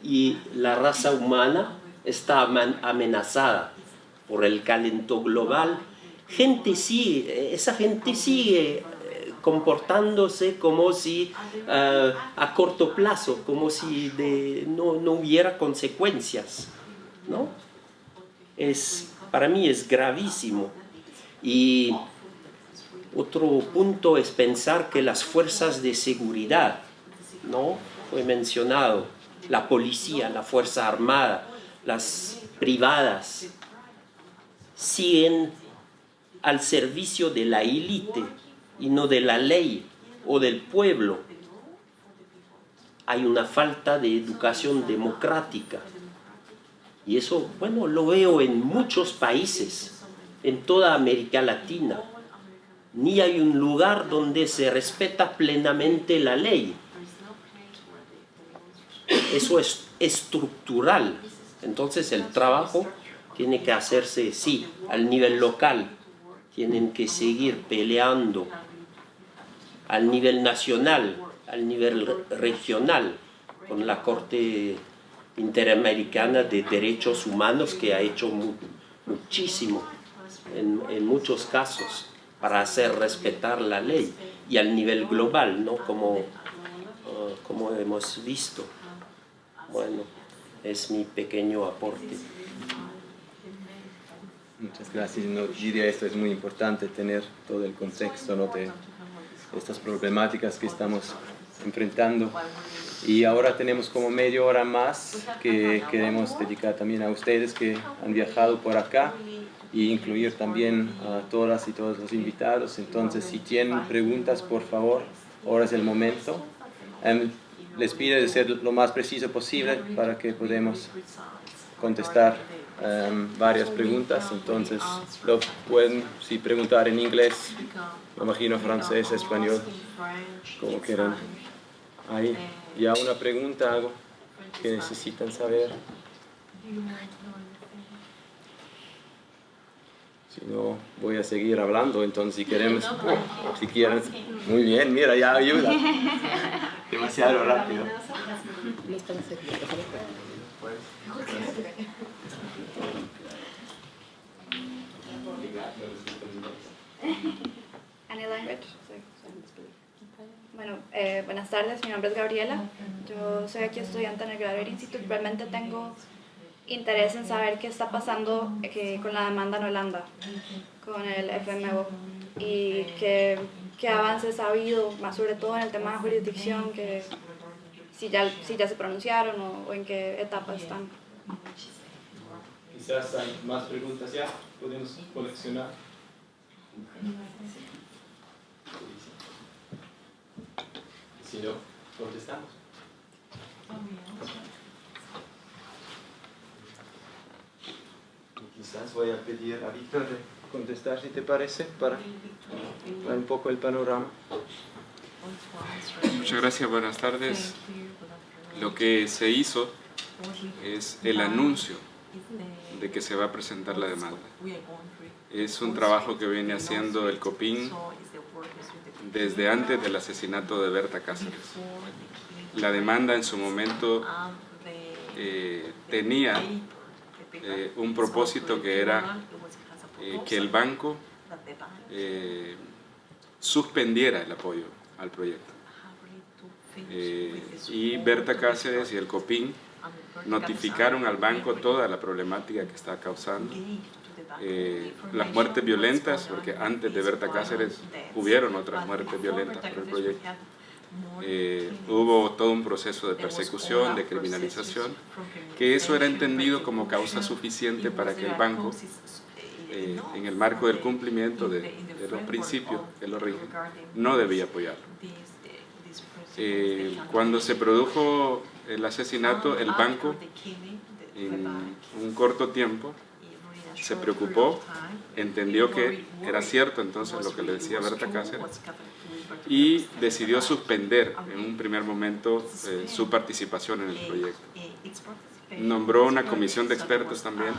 y la raza humana está amenazada por el calentamiento global. Esa gente sigue comportándose como si a corto plazo, como si no hubiera consecuencias, ¿no? Para mí es gravísimo. Y otro punto es pensar que las fuerzas de seguridad, ¿no? Fue mencionado, la policía, la fuerza armada, las privadas, siguen al servicio de la élite y no de la ley o del pueblo. Hay una falta de educación democrática. Y eso, bueno, lo veo en muchos países, en toda América Latina. Ni hay un lugar donde se respeta plenamente la ley. Eso es estructural. Entonces el trabajo tiene que hacerse, sí, al nivel local. Tienen que seguir peleando al nivel nacional, al nivel regional, con la Corte Interamericana de Derechos Humanos, que ha hecho muchísimo en muchos casos para hacer respetar la ley, y al nivel global, ¿no? Como hemos visto. Bueno, es mi pequeño aporte. Muchas gracias. No, diría esto es muy importante, tener todo el contexto, ¿no? de estas problemáticas que estamos enfrentando. Y ahora tenemos como media hora más que queremos dedicar también a ustedes que han viajado por acá, y incluir también a todas y todos los invitados. Entonces, si tienen preguntas, por favor, ahora es el momento. Les pido de ser lo más preciso posible para que podamos contestar varias preguntas. Entonces, lo pueden preguntar en inglés, me imagino francés, español, como quieran. Ahí, ya una pregunta, algo que necesitan saber. Si no, voy a seguir hablando. Entonces, si queremos, si quieren, muy bien, mira, ya ayuda. Demasiado rápido. Any language? Bueno, buenas tardes, mi nombre es Gabriela. Yo soy aquí estudiante en el Graduate Institute. Realmente tengo interés en saber qué está pasando con la demanda en Holanda, con el FMO, y qué avances ha habido, más sobre todo en el tema de jurisdicción, que si ya se pronunciaron o en qué etapa están. quizás hay más preguntas ya, podemos coleccionar. Si no, contestamos. Quizás voy a pedir a Víctor de contestar, si te parece, para ver un poco el panorama. Muchas gracias, buenas tardes. Lo que se hizo es el anuncio de que se va a presentar la demanda. Es un trabajo que viene haciendo el COPIN desde antes del asesinato de Berta Cáceres. La demanda en su momento tenía un propósito que era que el banco suspendiera el apoyo al proyecto. Y Berta Cáceres y el COPIN notificaron al banco toda la problemática que está causando. Las muertes violentas, porque antes de Berta Cáceres hubieron otras muertes violentas por el proyecto. Hubo todo un proceso de persecución, de criminalización, que eso era entendido como causa suficiente para que el banco, en el marco del cumplimiento de los principios que lo rigen, no debía apoyarlo. Cuando se produjo el asesinato, el banco, en un corto tiempo, se preocupó, entendió que era cierto entonces lo que le decía Berta Cáceres y decidió suspender en un primer momento su participación en el proyecto. Nombró una comisión de expertos también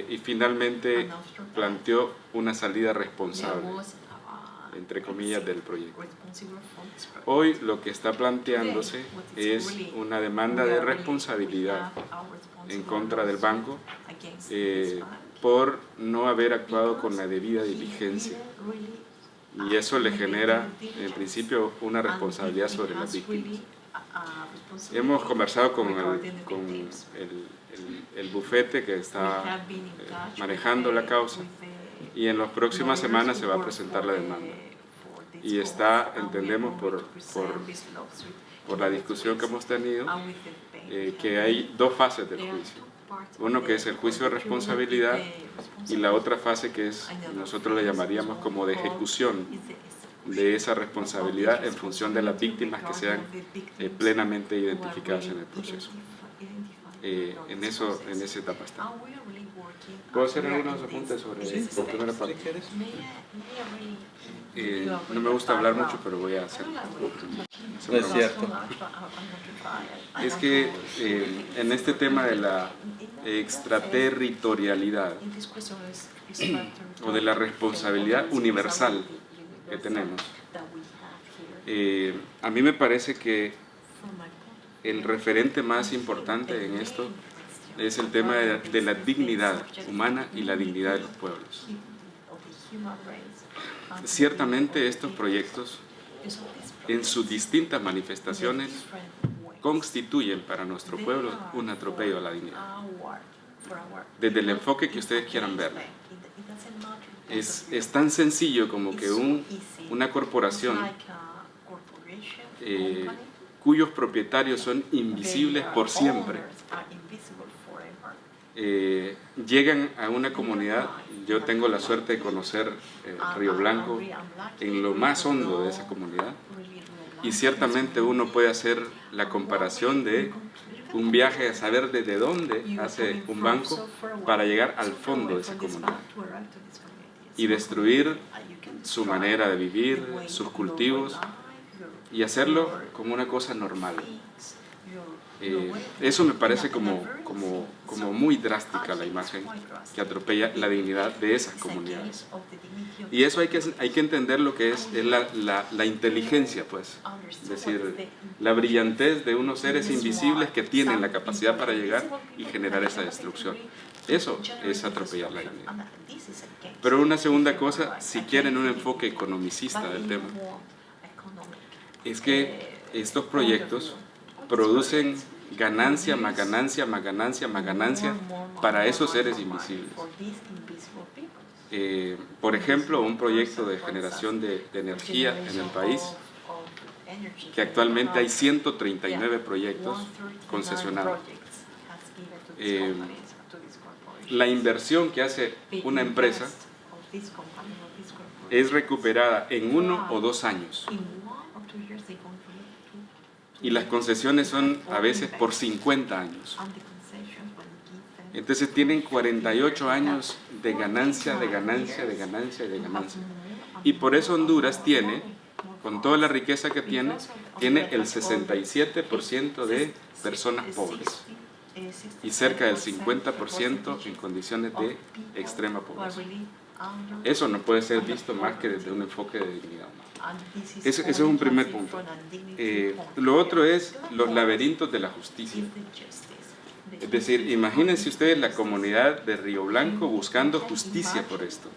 y finalmente planteó una salida responsable, entre comillas, del proyecto. Hoy lo que está planteándose es una demanda de responsabilidad en contra del banco por no haber actuado con la debida diligencia, y eso le genera en principio una responsabilidad sobre las víctimas. Hemos conversado con el bufete que está manejando la causa y en las próximas semanas se va a presentar la demanda. Y está, entendemos por la discusión que hemos tenido, que hay dos fases del juicio. Uno que es el juicio de responsabilidad y la otra fase que es, nosotros le llamaríamos como de ejecución de esa responsabilidad en función de las víctimas que sean plenamente identificadas en el proceso. En esa etapa está. ¿Puedo hacer algunos apuntes sobre la primera parte? No me gusta hablar mucho, pero voy a hacer. No es cierto. Es que en este tema de la extraterritorialidad o de la responsabilidad universal que tenemos, a mí me parece que el referente más importante en esto es el tema de la dignidad humana y la dignidad de los pueblos. Ciertamente estos proyectos, en sus distintas manifestaciones, constituyen para nuestro pueblo un atropello a la dignidad. Desde el enfoque que ustedes quieran verlo. Es tan sencillo como que una corporación cuyos propietarios son invisibles por siempre, llegan a una comunidad. Yo tengo la suerte de conocer Río Blanco en lo más hondo de esa comunidad, y ciertamente uno puede hacer la comparación de un viaje a saber desde dónde hace un banco para llegar al fondo de esa comunidad y destruir su manera de vivir, sus cultivos, y hacerlo como una cosa normal. Eso me parece como muy drástica la imagen que atropella la dignidad de esas comunidades. Y eso hay que entender lo que es la inteligencia, pues. Es decir, la brillantez de unos seres invisibles que tienen la capacidad para llegar y generar esa destrucción. Eso es atropellar la dignidad. Pero una segunda cosa, si quieren un enfoque economicista del tema, es que estos proyectos producen ganancia, más ganancia, más ganancia, más ganancia para esos seres invisibles. Por ejemplo, un proyecto de generación de energía en el país, que actualmente hay 139 proyectos concesionados. la inversión que hace una empresa es recuperada en 1 o 2 años. Y las concesiones son a veces por 50 años. Entonces tienen 48 años de ganancia, de ganancia, de ganancia y de ganancia. Y por eso Honduras tiene, con toda la riqueza que tiene el 67% de personas pobres y cerca del 50% en condiciones de extrema pobreza. Eso no puede ser visto más que desde un enfoque de dignidad humana. Ese es un primer punto. Lo otro es los laberintos de la justicia. Es decir, imagínense ustedes la comunidad de Río Blanco buscando justicia por esto.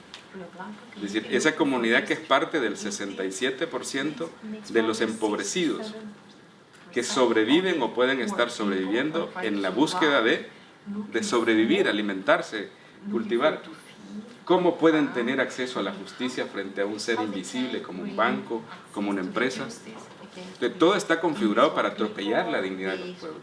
Es decir, esa comunidad que es parte del 67% de los empobrecidos, que sobreviven o pueden estar sobreviviendo en la búsqueda de sobrevivir, alimentarse, cultivar. ¿Cómo pueden tener acceso a la justicia frente a un ser invisible como un banco, como una empresa? Entonces, todo está configurado para atropellar la dignidad de los pueblos.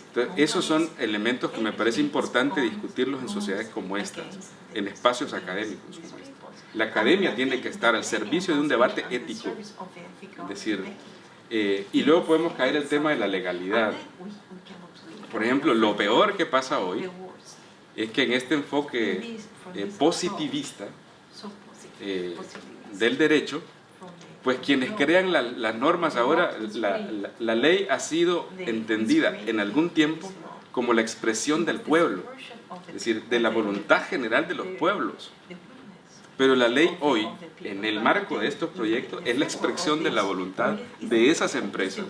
Entonces, esos son elementos que me parece importante discutirlos en sociedades como estas, en espacios académicos como este. La academia tiene que estar al servicio de un debate ético, es decir, y luego podemos caer el tema de la legalidad. Por ejemplo, lo peor que pasa hoy es que en este enfoque positivista del derecho, pues quienes crean las normas ahora, la ley ha sido entendida en algún tiempo como la expresión del pueblo, es decir, de la voluntad general de los pueblos. Pero la ley hoy, en el marco de estos proyectos, es la expresión de la voluntad de esas empresas.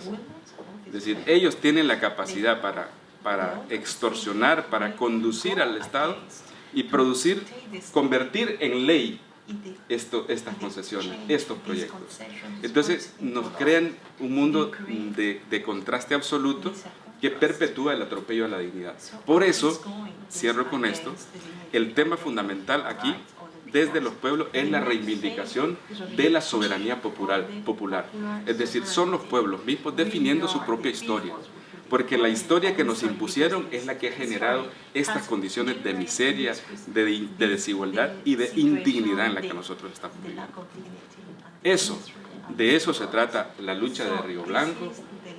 Es decir, ellos tienen la capacidad para extorsionar, para conducir al Estado y convertir en ley estas concesiones, estos proyectos. Entonces nos crean un mundo de contraste absoluto que perpetúa el atropello a la dignidad. Por eso, cierro con esto, el tema fundamental aquí, desde los pueblos, es la reivindicación de la soberanía popular. Es decir, son los pueblos mismos definiendo su propia historia. Porque la historia que nos impusieron es la que ha generado estas condiciones de miseria, de desigualdad y de indignidad en la que nosotros estamos viviendo. De eso se trata la lucha de Río Blanco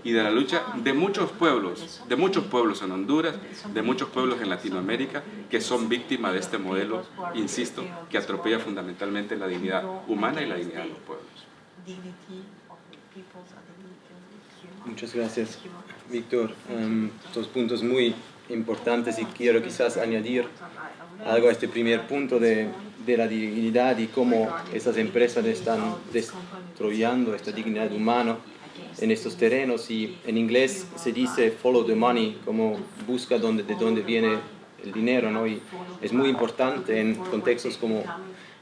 y de la lucha de muchos pueblos en Honduras, de muchos pueblos en Latinoamérica que son víctimas de este modelo, insisto, que atropella fundamentalmente la dignidad humana y la dignidad de los pueblos. Muchas gracias, Víctor. Dos puntos muy importantes y quiero quizás añadir algo a este primer punto de la dignidad y cómo esas empresas están destruyendo esta dignidad humana en estos terrenos. Y en inglés se dice follow the money, como busca de dónde viene el dinero, ¿no? Y es muy importante en contextos como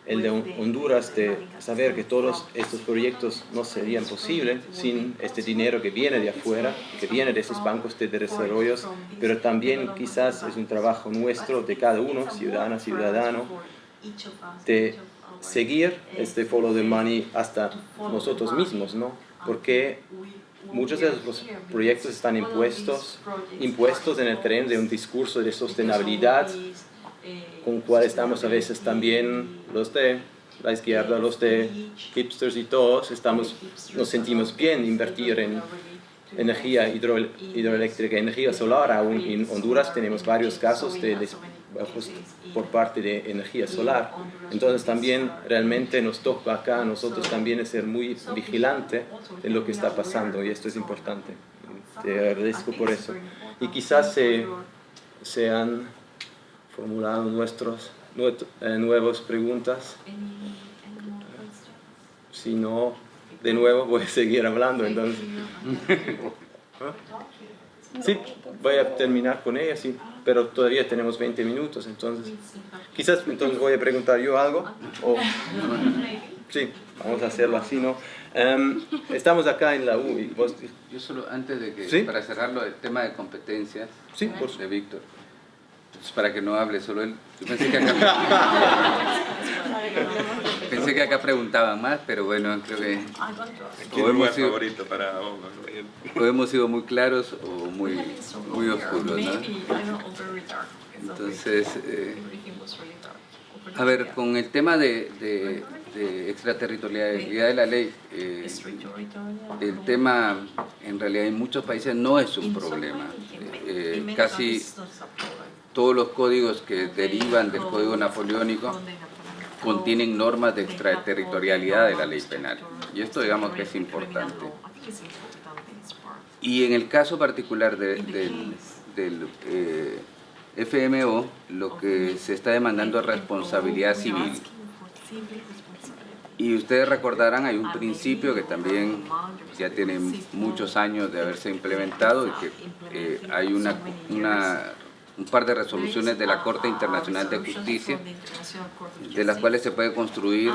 el de Honduras de saber que todos estos proyectos no serían posibles sin este dinero que viene de afuera, que viene de esos bancos de desarrollo, pero también quizás es un trabajo nuestro, de cada uno, ciudadano, de seguir este follow the money hasta nosotros mismos, ¿no? Porque muchos de los proyectos están impuestos en el terreno de un discurso de sostenibilidad, con cual estamos a veces también los de la izquierda, los de hipsters y todos, nos sentimos bien invertir en energía hidroeléctrica, energía solar. Aún en Honduras tenemos varios casos de despojos por parte de energía solar. Entonces también realmente nos toca acá a nosotros también ser muy vigilante en lo que está pasando y esto es importante. Te agradezco por eso. Y quizás se han formulado nuevas preguntas. Si no, de nuevo voy a seguir hablando. Entonces. Sí, voy a terminar con ella, sí, pero todavía tenemos 20 minutos, entonces. Quizás entonces voy a preguntar yo algo. Sí, vamos a hacerlo así, ¿no? Estamos acá en la U. Y vos... Yo solo, antes de que, ¿sí? Para cerrarlo, el tema de competencias sí, de Víctor. Entonces, para que no hable solo él. Yo pensé que sé que acá preguntaban más, pero bueno, creo que ¿Qué lugar favorito para vos? o hemos sido muy claros o muy oscuros, ¿no? Entonces, a ver, con el tema de extraterritorialidad de la ley, el tema en realidad en muchos países no es un problema. Casi todos los códigos que derivan del Código Napoleónico contienen normas de extraterritorialidad de la ley penal. Y esto digamos que es importante. Y en el caso particular del FMO, lo que se está demandando es responsabilidad civil. Y ustedes recordarán, hay un principio que también ya tiene muchos años de haberse implementado y que hay un par de resoluciones de la Corte Internacional de Justicia de las cuales se puede construir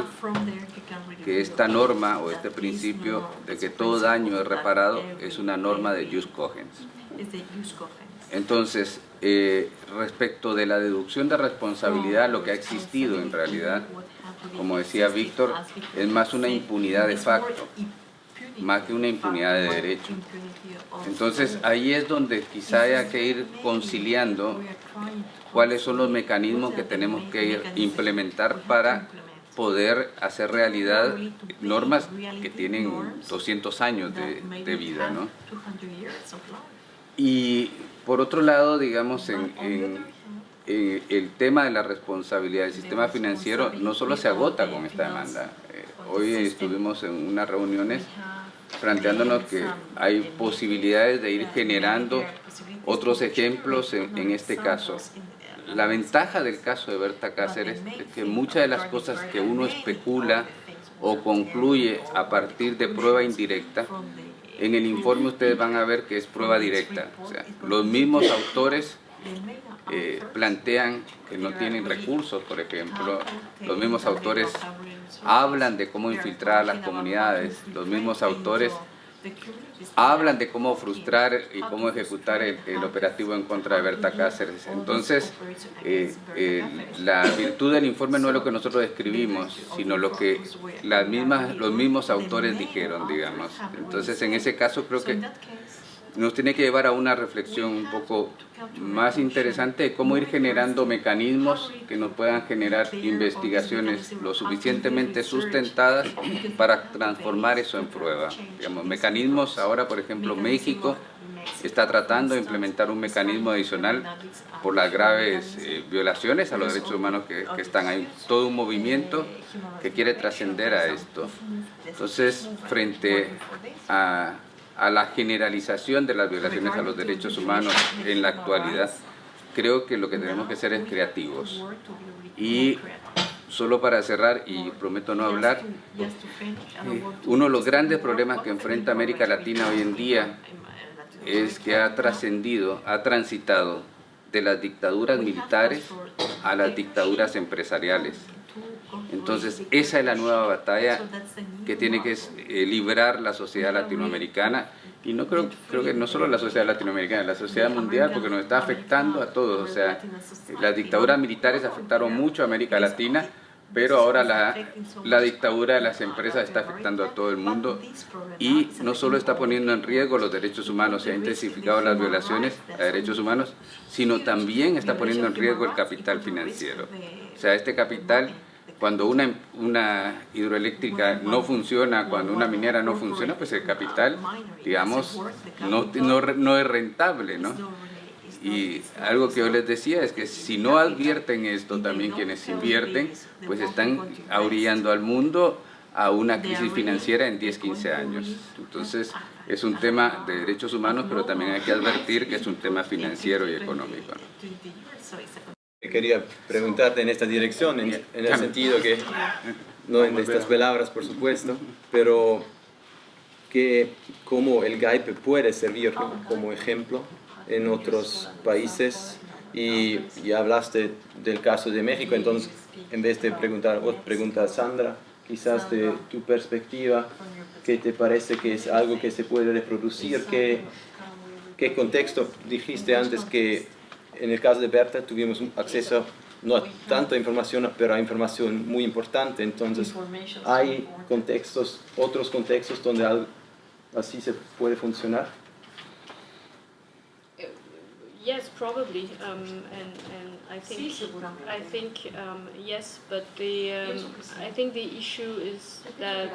que esta norma o este principio de que todo daño es reparado es una norma de jus cogens. Entonces, respecto de la deducción de responsabilidad, lo que ha existido en realidad, como decía Víctor, es más una impunidad de facto, más que una impunidad de derecho. Entonces, ahí es donde quizá haya que ir conciliando cuáles son los mecanismos que tenemos que implementar para poder hacer realidad normas que tienen 200 años de vida, ¿no? Y por otro lado, digamos, en el tema de la responsabilidad del sistema financiero no solo se agota con esta demanda. Hoy estuvimos en unas reuniones planteándonos que hay posibilidades de ir generando otros ejemplos en este caso. La ventaja del caso de Berta Cáceres es que muchas de las cosas que uno especula o concluye a partir de prueba indirecta, en el informe ustedes van a ver que es prueba directa. O sea, los mismos autores plantean que no tienen recursos, por ejemplo. Los mismos autores hablan de cómo infiltrar a las comunidades. Los mismos autores hablan de cómo frustrar y cómo ejecutar el operativo en contra de Berta Cáceres. Entonces, la virtud del informe no es lo que nosotros escribimos, sino lo que los mismos autores dijeron, digamos. Entonces, en ese caso creo que nos tiene que llevar a una reflexión un poco más interesante de cómo ir generando mecanismos que nos puedan generar investigaciones lo suficientemente sustentadas para transformar eso en prueba. Digamos, mecanismos, ahora por ejemplo México está tratando de implementar un mecanismo adicional por las graves violaciones a los derechos humanos que están ahí. Todo un movimiento que quiere trascender a esto. Entonces, frente a la generalización de las violaciones a los derechos humanos en la actualidad, creo que lo que tenemos que ser es creativos. Y solo para cerrar, y prometo no hablar, uno de los grandes problemas que enfrenta América Latina hoy en día es que ha transitado de las dictaduras militares a las dictaduras empresariales. Entonces, esa es la nueva batalla que tiene que librar la sociedad latinoamericana, y no creo que no solo la sociedad latinoamericana, la sociedad mundial, porque nos está afectando a todos. O sea, las dictaduras militares afectaron mucho a América Latina, pero ahora la dictadura de las empresas está afectando a todo el mundo, y no solo está poniendo en riesgo los derechos humanos, se ha intensificado las violaciones a derechos humanos, sino también está poniendo en riesgo el capital financiero. O sea, este capital, cuando una hidroeléctrica no funciona, cuando una minera no funciona, pues el capital, digamos, no es rentable, ¿no? Y algo que yo les decía es que si no advierten esto también quienes invierten, pues están orillando al mundo a una crisis financiera en 10, 15 años. Entonces, es un tema de derechos humanos, pero también hay que advertir que es un tema financiero y económico, ¿no? Quería preguntarte en esta dirección, en el sentido que, no en estas palabras por supuesto, pero que cómo el GAIPE puede servir como ejemplo en otros países. Y ya hablaste del caso de México, entonces en vez de preguntar, vos pregunta a Sandra, quizás de tu perspectiva, ¿qué te parece que es algo que se puede reproducir? ¿Qué contexto dijiste antes que en el caso de Berta tuvimos un acceso no tanta información, pero hay información muy importante. Entonces, hay contextos, otros contextos donde algo así se puede funcionar. Yes, probably, and I think yes, but I think the issue is that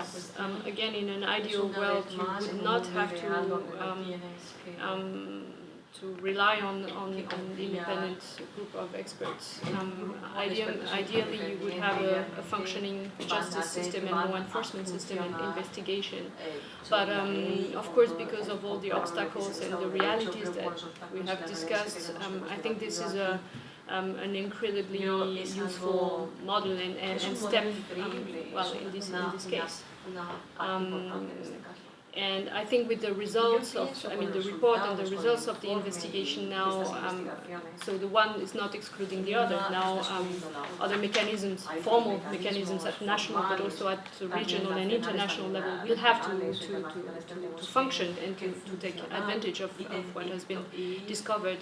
again, in an ideal world, you would not have to rely on the independent group of experts. Ideally, you would have a functioning justice system and law enforcement system and investigation. But of course, because of all the obstacles and the realities that we have discussed, I think this is an incredibly useful model and step, well, in this case. And I think with the results of, the report and the results of the investigation now, so the one is not excluding the other. Now other mechanisms, formal mechanisms at national but also at the regional and international level will have to function and to take advantage of what has been discovered.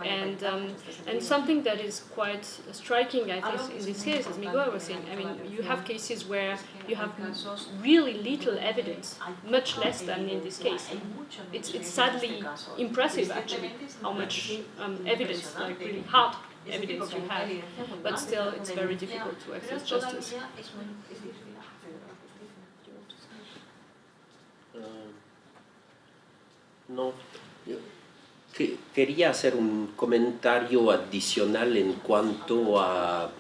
And something that is quite striking, I think, in this case, as Miguel was saying, you have cases where you have really little evidence, much less than in this case. It's sadly impressive, actually, how much evidence, like really hard evidence you have, but still it's very difficult to access justice. No, quería hacer un comentario adicional en cuanto a,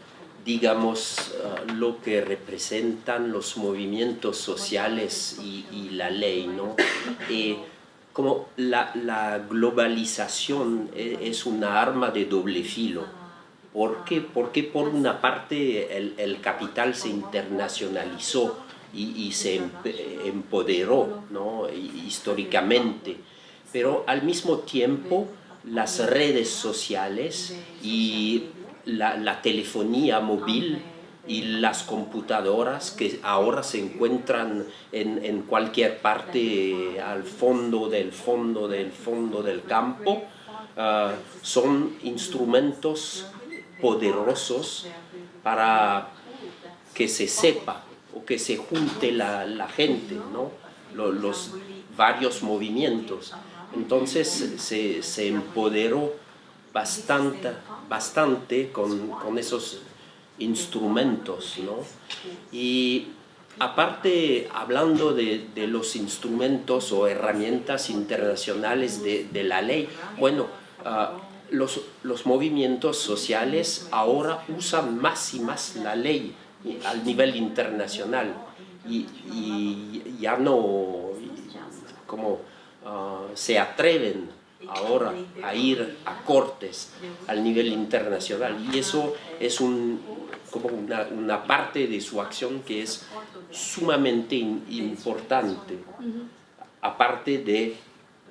digamos, lo que representan los movimientos sociales y la ley, ¿no? Como la globalización es una arma de doble filo. ¿Por qué? Porque por una parte el capital se internacionalizó y se empoderó, ¿no? Históricamente, pero al mismo tiempo las redes sociales y la telefonía móvil y las computadoras que ahora se encuentran en cualquier parte al fondo del campo, son instrumentos poderosos para que se sepa o que se junte la gente, ¿no? Los varios movimientos. Entonces se empoderó bastante con esos instrumentos, ¿no? Y aparte, hablando de los instrumentos o herramientas internacionales de la ley, bueno, los movimientos sociales ahora usan más y más la ley al nivel internacional y ya no se atreven ahora a ir a cortes al nivel internacional, y eso es como una parte de su acción que es sumamente importante, aparte de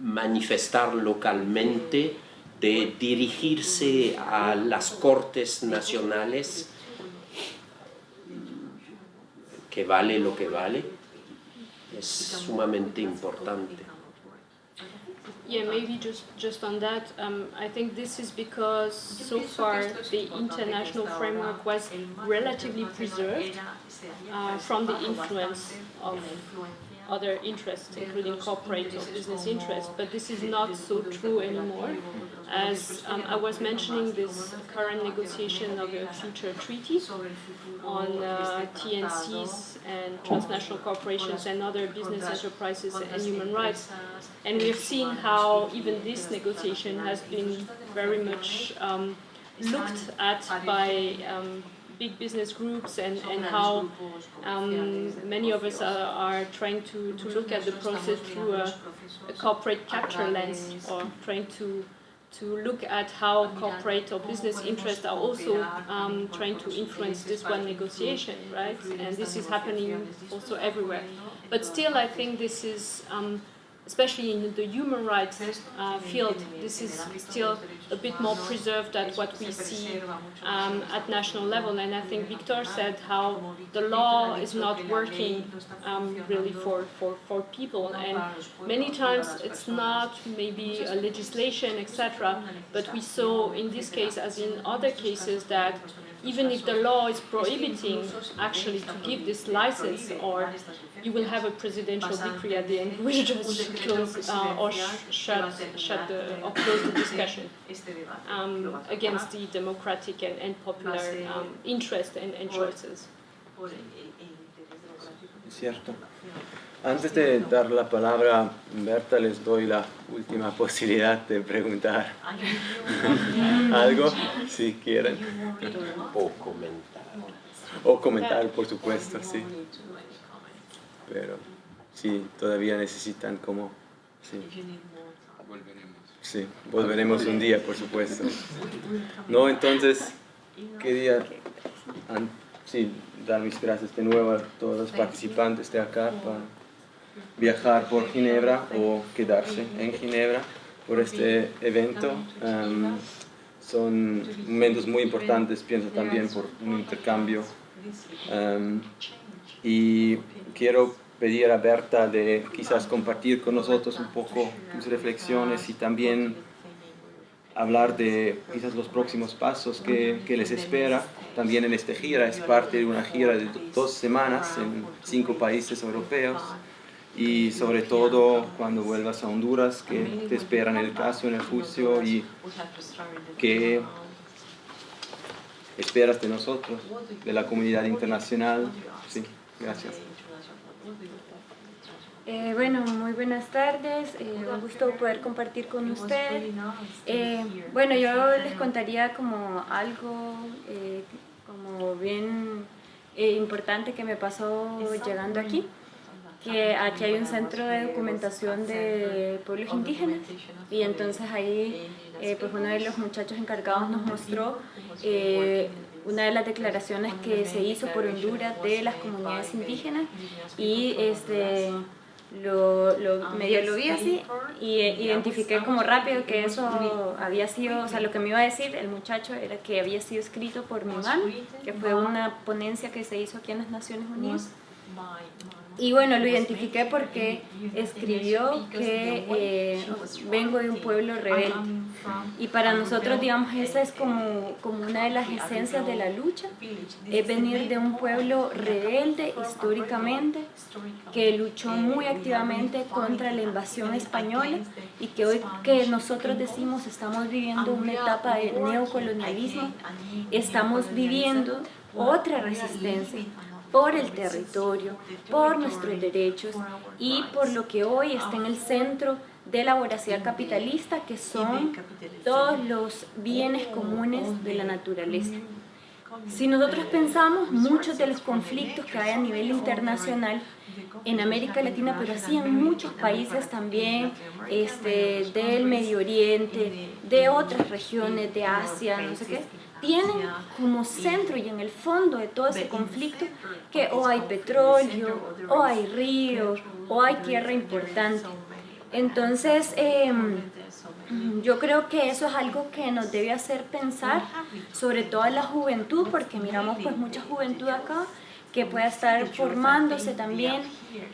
manifestar localmente, de dirigirse a las cortes nacionales, que vale lo que vale, es sumamente importante. Yeah, maybe just on that, I think this is because so far the international framework was relatively preserved from the influence of other interests, including corporate or business interests, but this is not so true anymore. As I was mentioning, this current negotiation of a future treaty on TNCs and transnational corporations and other business enterprises and human rights. And we have seen how even this negotiation has been very much looked at by big business groups, and how many of us are trying to look at the process through a corporate capture lens, or trying to look at how corporate or business interests are also trying to influence this one negotiation, right? And this is happening also everywhere. But still, I think this is especially in the human rights field, this is still a bit more preserved than what we see at national level. And I think Victor said how the law is not working really for people. And many times it's not maybe a legislation, etc. But we saw in this case, as in other cases, that even if the law is prohibiting actually to give this license, or you will have a presidential decree at the end which just close or close the discussion against the democratic and popular interest and choices. Es cierto. Antes de dar la palabra a Berta, les doy la última posibilidad de preguntar algo, si quieren. O comentar. O comentar, por supuesto, sí. Pero sí, todavía necesitan como... Sí. Volveremos. Sí, volveremos un día, por supuesto. No, entonces, quería dar mis gracias de nuevo a todos los participantes de acá para viajar por Ginebra o quedarse en Ginebra por este evento. Son momentos muy importantes, pienso también por un intercambio. Y quiero pedir a Berta de quizás compartir con nosotros un poco sus reflexiones y también hablar de quizás los próximos pasos que les espera. También en esta gira, es parte de una gira de 2 semanas en 5 países europeos. Y sobre todo cuando vuelvas a Honduras, que te esperan el caso, en el juicio, y qué esperas de nosotros, de la comunidad internacional. Sí, gracias. Bueno, muy buenas tardes, un gusto poder compartir con ustedes. Bueno, yo les contaría como algo como bien importante que me pasó llegando aquí. Que aquí hay un centro de documentación de pueblos indígenas y entonces ahí pues uno de los muchachos encargados nos mostró una de las declaraciones que se hizo por Honduras de las comunidades indígenas y medio lo vi así y identifiqué como rápido que eso había sido, o sea, lo que me iba a decir el muchacho era que había sido escrito por mi mamá, que fue una ponencia que se hizo aquí en las Naciones Unidas. Y bueno, lo identifiqué porque escribió que vengo de un pueblo rebelde. Y para nosotros, digamos, esa es como una de las esencias de la lucha, es venir de un pueblo rebelde históricamente, que luchó muy activamente contra la invasión española y que hoy que nosotros decimos estamos viviendo una etapa de neocolonialismo, estamos viviendo otra resistencia por el territorio, por nuestros derechos y por lo que hoy está en el centro de la voracidad capitalista, que son todos los bienes comunes de la naturaleza. Si nosotros pensamos, muchos de los conflictos que hay a nivel internacional en América Latina, pero así en muchos países también, del Medio Oriente, de otras regiones de Asia, no sé qué, tienen como centro y en el fondo de todo ese conflicto que o hay petróleo, o hay ríos, o hay tierra importante. Entonces, yo creo que eso es algo que nos debe hacer pensar, sobre todo a la juventud, porque miramos pues mucha juventud acá, que pueda estar formándose también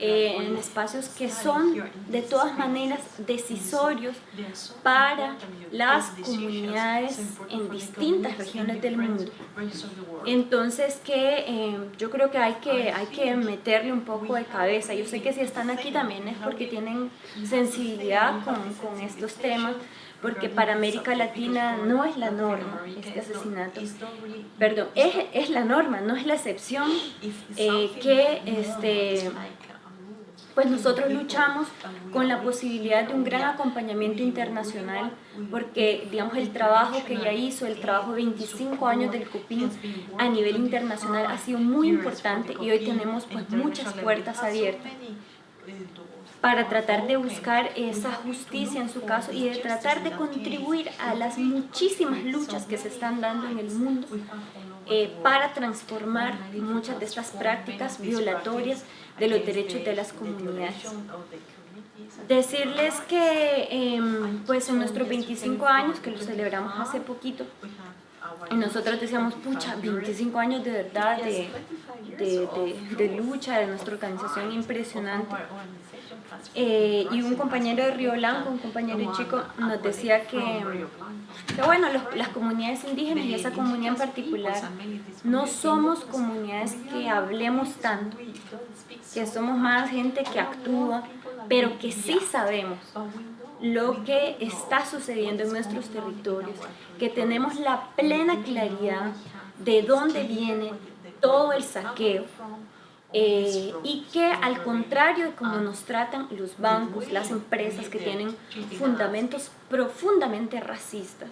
en espacios que son de todas maneras decisorios para las comunidades en distintas regiones del mundo. Entonces yo creo que hay que meterle un poco de cabeza. Yo sé que si están aquí también es porque tienen sensibilidad con estos temas, porque para América Latina no es la norma este asesinato, perdón, es la norma, no es la excepción, pues nosotros luchamos con la posibilidad de un gran acompañamiento internacional, porque digamos el trabajo que ella hizo, el trabajo de 25 años del COPINH a nivel internacional ha sido muy importante y hoy tenemos pues muchas puertas abiertas para tratar de buscar esa justicia en su caso y de tratar de contribuir a las muchísimas luchas que se están dando en el mundo para transformar muchas de estas prácticas violatorias de los derechos de las comunidades. Decirles que pues en nuestros 25 años, que lo celebramos hace poquito, y nosotros decíamos, pucha, 25 años de verdad, de lucha de nuestra organización impresionante. Y un compañero de Río Blanco, un compañero chico, nos decía que bueno, las comunidades indígenas y esa comunidad en particular, no somos comunidades que hablemos tanto, que somos más gente que actúa, pero que sí sabemos lo que está sucediendo en nuestros territorios, que tenemos la plena claridad de dónde viene todo el saqueo, y que al contrario de cómo nos tratan los bancos, las empresas que tienen fundamentos profundamente racistas,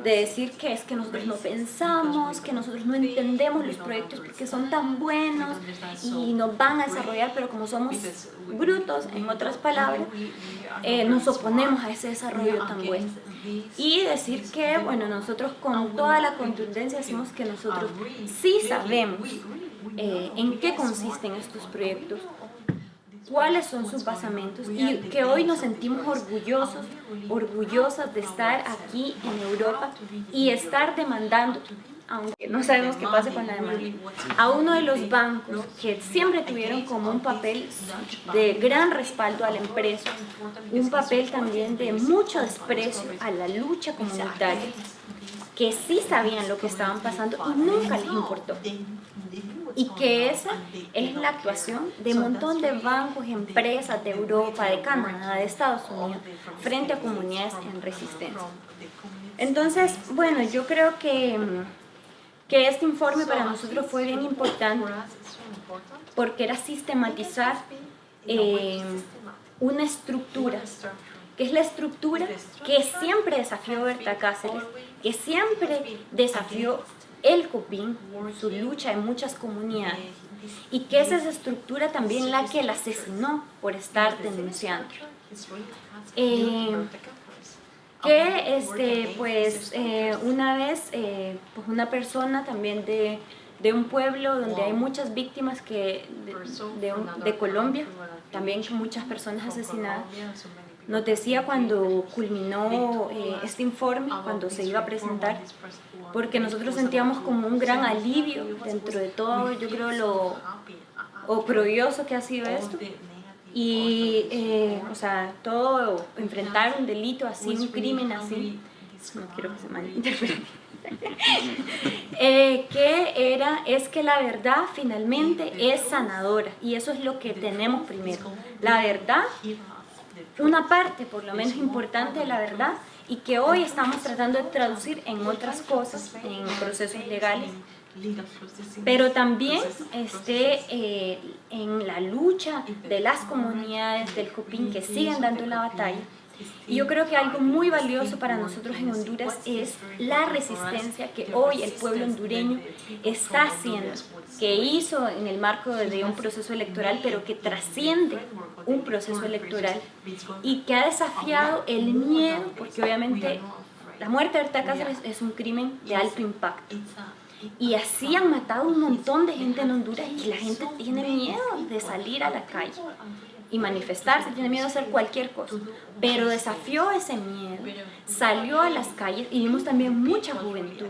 de decir que es que nosotros no pensamos, que nosotros no entendemos los proyectos porque son tan buenos y nos van a desarrollar, pero como somos brutos, en otras palabras, nos oponemos a ese desarrollo tan bueno. Y decir que, bueno, nosotros con toda la contundencia decimos que nosotros sí sabemos en qué consisten estos proyectos, cuáles son sus basamentos, y que hoy nos sentimos orgullosas de estar aquí en Europa y estar demandando, aunque no sabemos qué pase con la demanda, a uno de los bancos que siempre tuvieron como un papel de gran respaldo a la empresa, un papel también de mucho desprecio a la lucha comunitaria, que sí sabían lo que estaban pasando y nunca les importó. Y que esa es la actuación de un montón de bancos y empresas de Europa, de Canadá, de Estados Unidos, frente a comunidades en resistencia. Entonces, bueno, yo creo que este informe para nosotros fue bien importante porque era sistematizar una estructura, que es la estructura que siempre desafió Berta Cáceres, que siempre desafió el COPIN, su lucha en muchas comunidades, y que es esa estructura también la que la asesinó por estar denunciando. Una vez pues una persona también de un pueblo donde hay muchas víctimas de Colombia, también muchas personas asesinadas, nos decía cuando culminó este informe, cuando se iba a presentar, porque nosotros sentíamos como un gran alivio dentro de todo, yo creo, lo oprobioso que ha sido esto. Y, o sea, todo, enfrentar un delito así, un crimen así, no quiero que se malinterprete, es que la verdad finalmente es sanadora, y eso es lo que tenemos primero, la verdad, una parte por lo menos importante de la verdad, y que hoy estamos tratando de traducir en otras cosas, en procesos legales, pero también en la lucha de las comunidades del COPIN que siguen dando la batalla. Y yo creo que algo muy valioso para nosotros en Honduras es la resistencia que hoy el pueblo hondureño está haciendo, que hizo en el marco de un proceso electoral, pero que trasciende un proceso electoral y que ha desafiado el miedo, porque obviamente la muerte de Berta Cáceres es un crimen de alto impacto. Y así han matado un montón de gente en Honduras y la gente tiene miedo de salir a la calle y manifestarse, tiene miedo de hacer cualquier cosa, pero desafió ese miedo, salió a las calles y vimos también mucha juventud.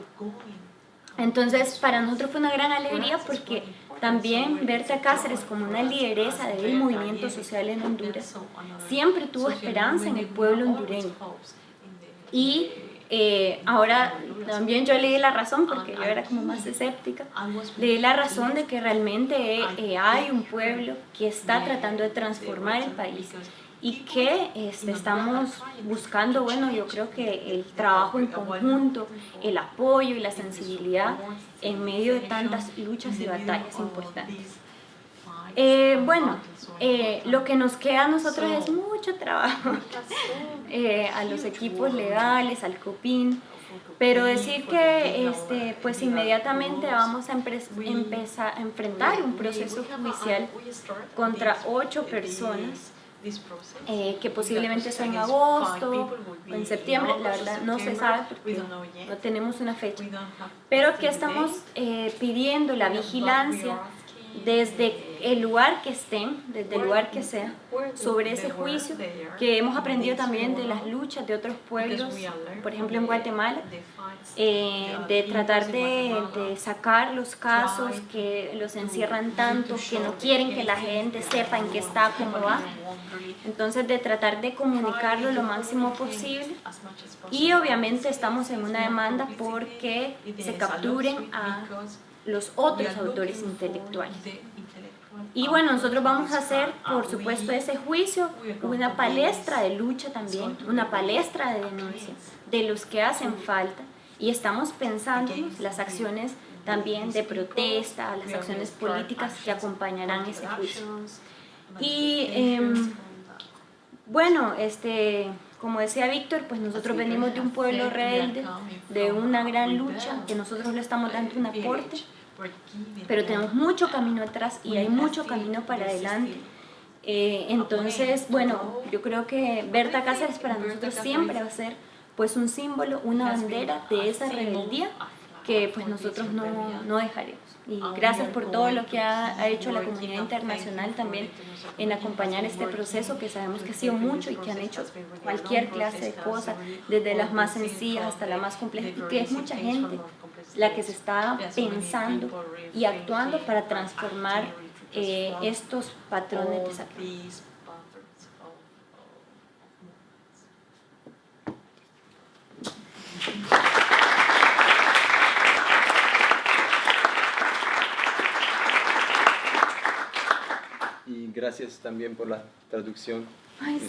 Entonces para nosotros fue una gran alegría porque también Berta Cáceres, como una lideresa del movimiento social en Honduras, siempre tuvo esperanza en el pueblo hondureño. Y ahora también yo leí la razón, porque yo era como más escéptica, leí la razón de que realmente hay un pueblo que está tratando de transformar el país y que estamos buscando, bueno, yo creo que el trabajo en conjunto, el apoyo y la sensibilidad en medio de tantas luchas y batallas importantes. Lo que nos queda a nosotros es mucho trabajo, a los equipos legales, al COPIN, pero decir que pues inmediatamente vamos a empezar a enfrentar un proceso judicial contra 8 personas, que posiblemente sea en agosto o en septiembre, la verdad no se sabe porque no tenemos una fecha, pero que estamos pidiendo la vigilancia, desde el lugar que estén, desde el lugar que sea, sobre ese juicio que hemos aprendido también de las luchas de otros pueblos, por ejemplo en Guatemala, de tratar de sacar los casos que los encierran tanto, que no quieren que la gente sepa en qué está, cómo va. Entonces de tratar de comunicarlo lo máximo posible, y obviamente estamos en una demanda porque se capturen a los otros autores intelectuales. Y bueno, nosotros vamos a hacer, por supuesto, ese juicio, una palestra de lucha también, una palestra de denuncia de los que hacen falta, y estamos pensando las acciones también de protesta, las acciones políticas que acompañarán ese juicio. Y bueno, como decía Víctor, pues nosotros venimos de un pueblo rebelde, de una gran lucha, que nosotros le estamos dando un aporte, pero tenemos mucho camino atrás y hay mucho camino para adelante. Entonces, bueno, yo creo que Berta Cáceres para nosotros siempre va a ser pues un símbolo, una bandera de esa rebeldía que pues nosotros no dejaremos. Y gracias por todo lo que ha hecho la comunidad internacional también en acompañar este proceso, que sabemos que ha sido mucho y que han hecho cualquier clase de cosas, desde las más sencillas hasta las más complejas, y que es mucha gente la que se está pensando y actuando para transformar estos patrones de sacrificio. Y gracias también por la traducción. Ay, sí.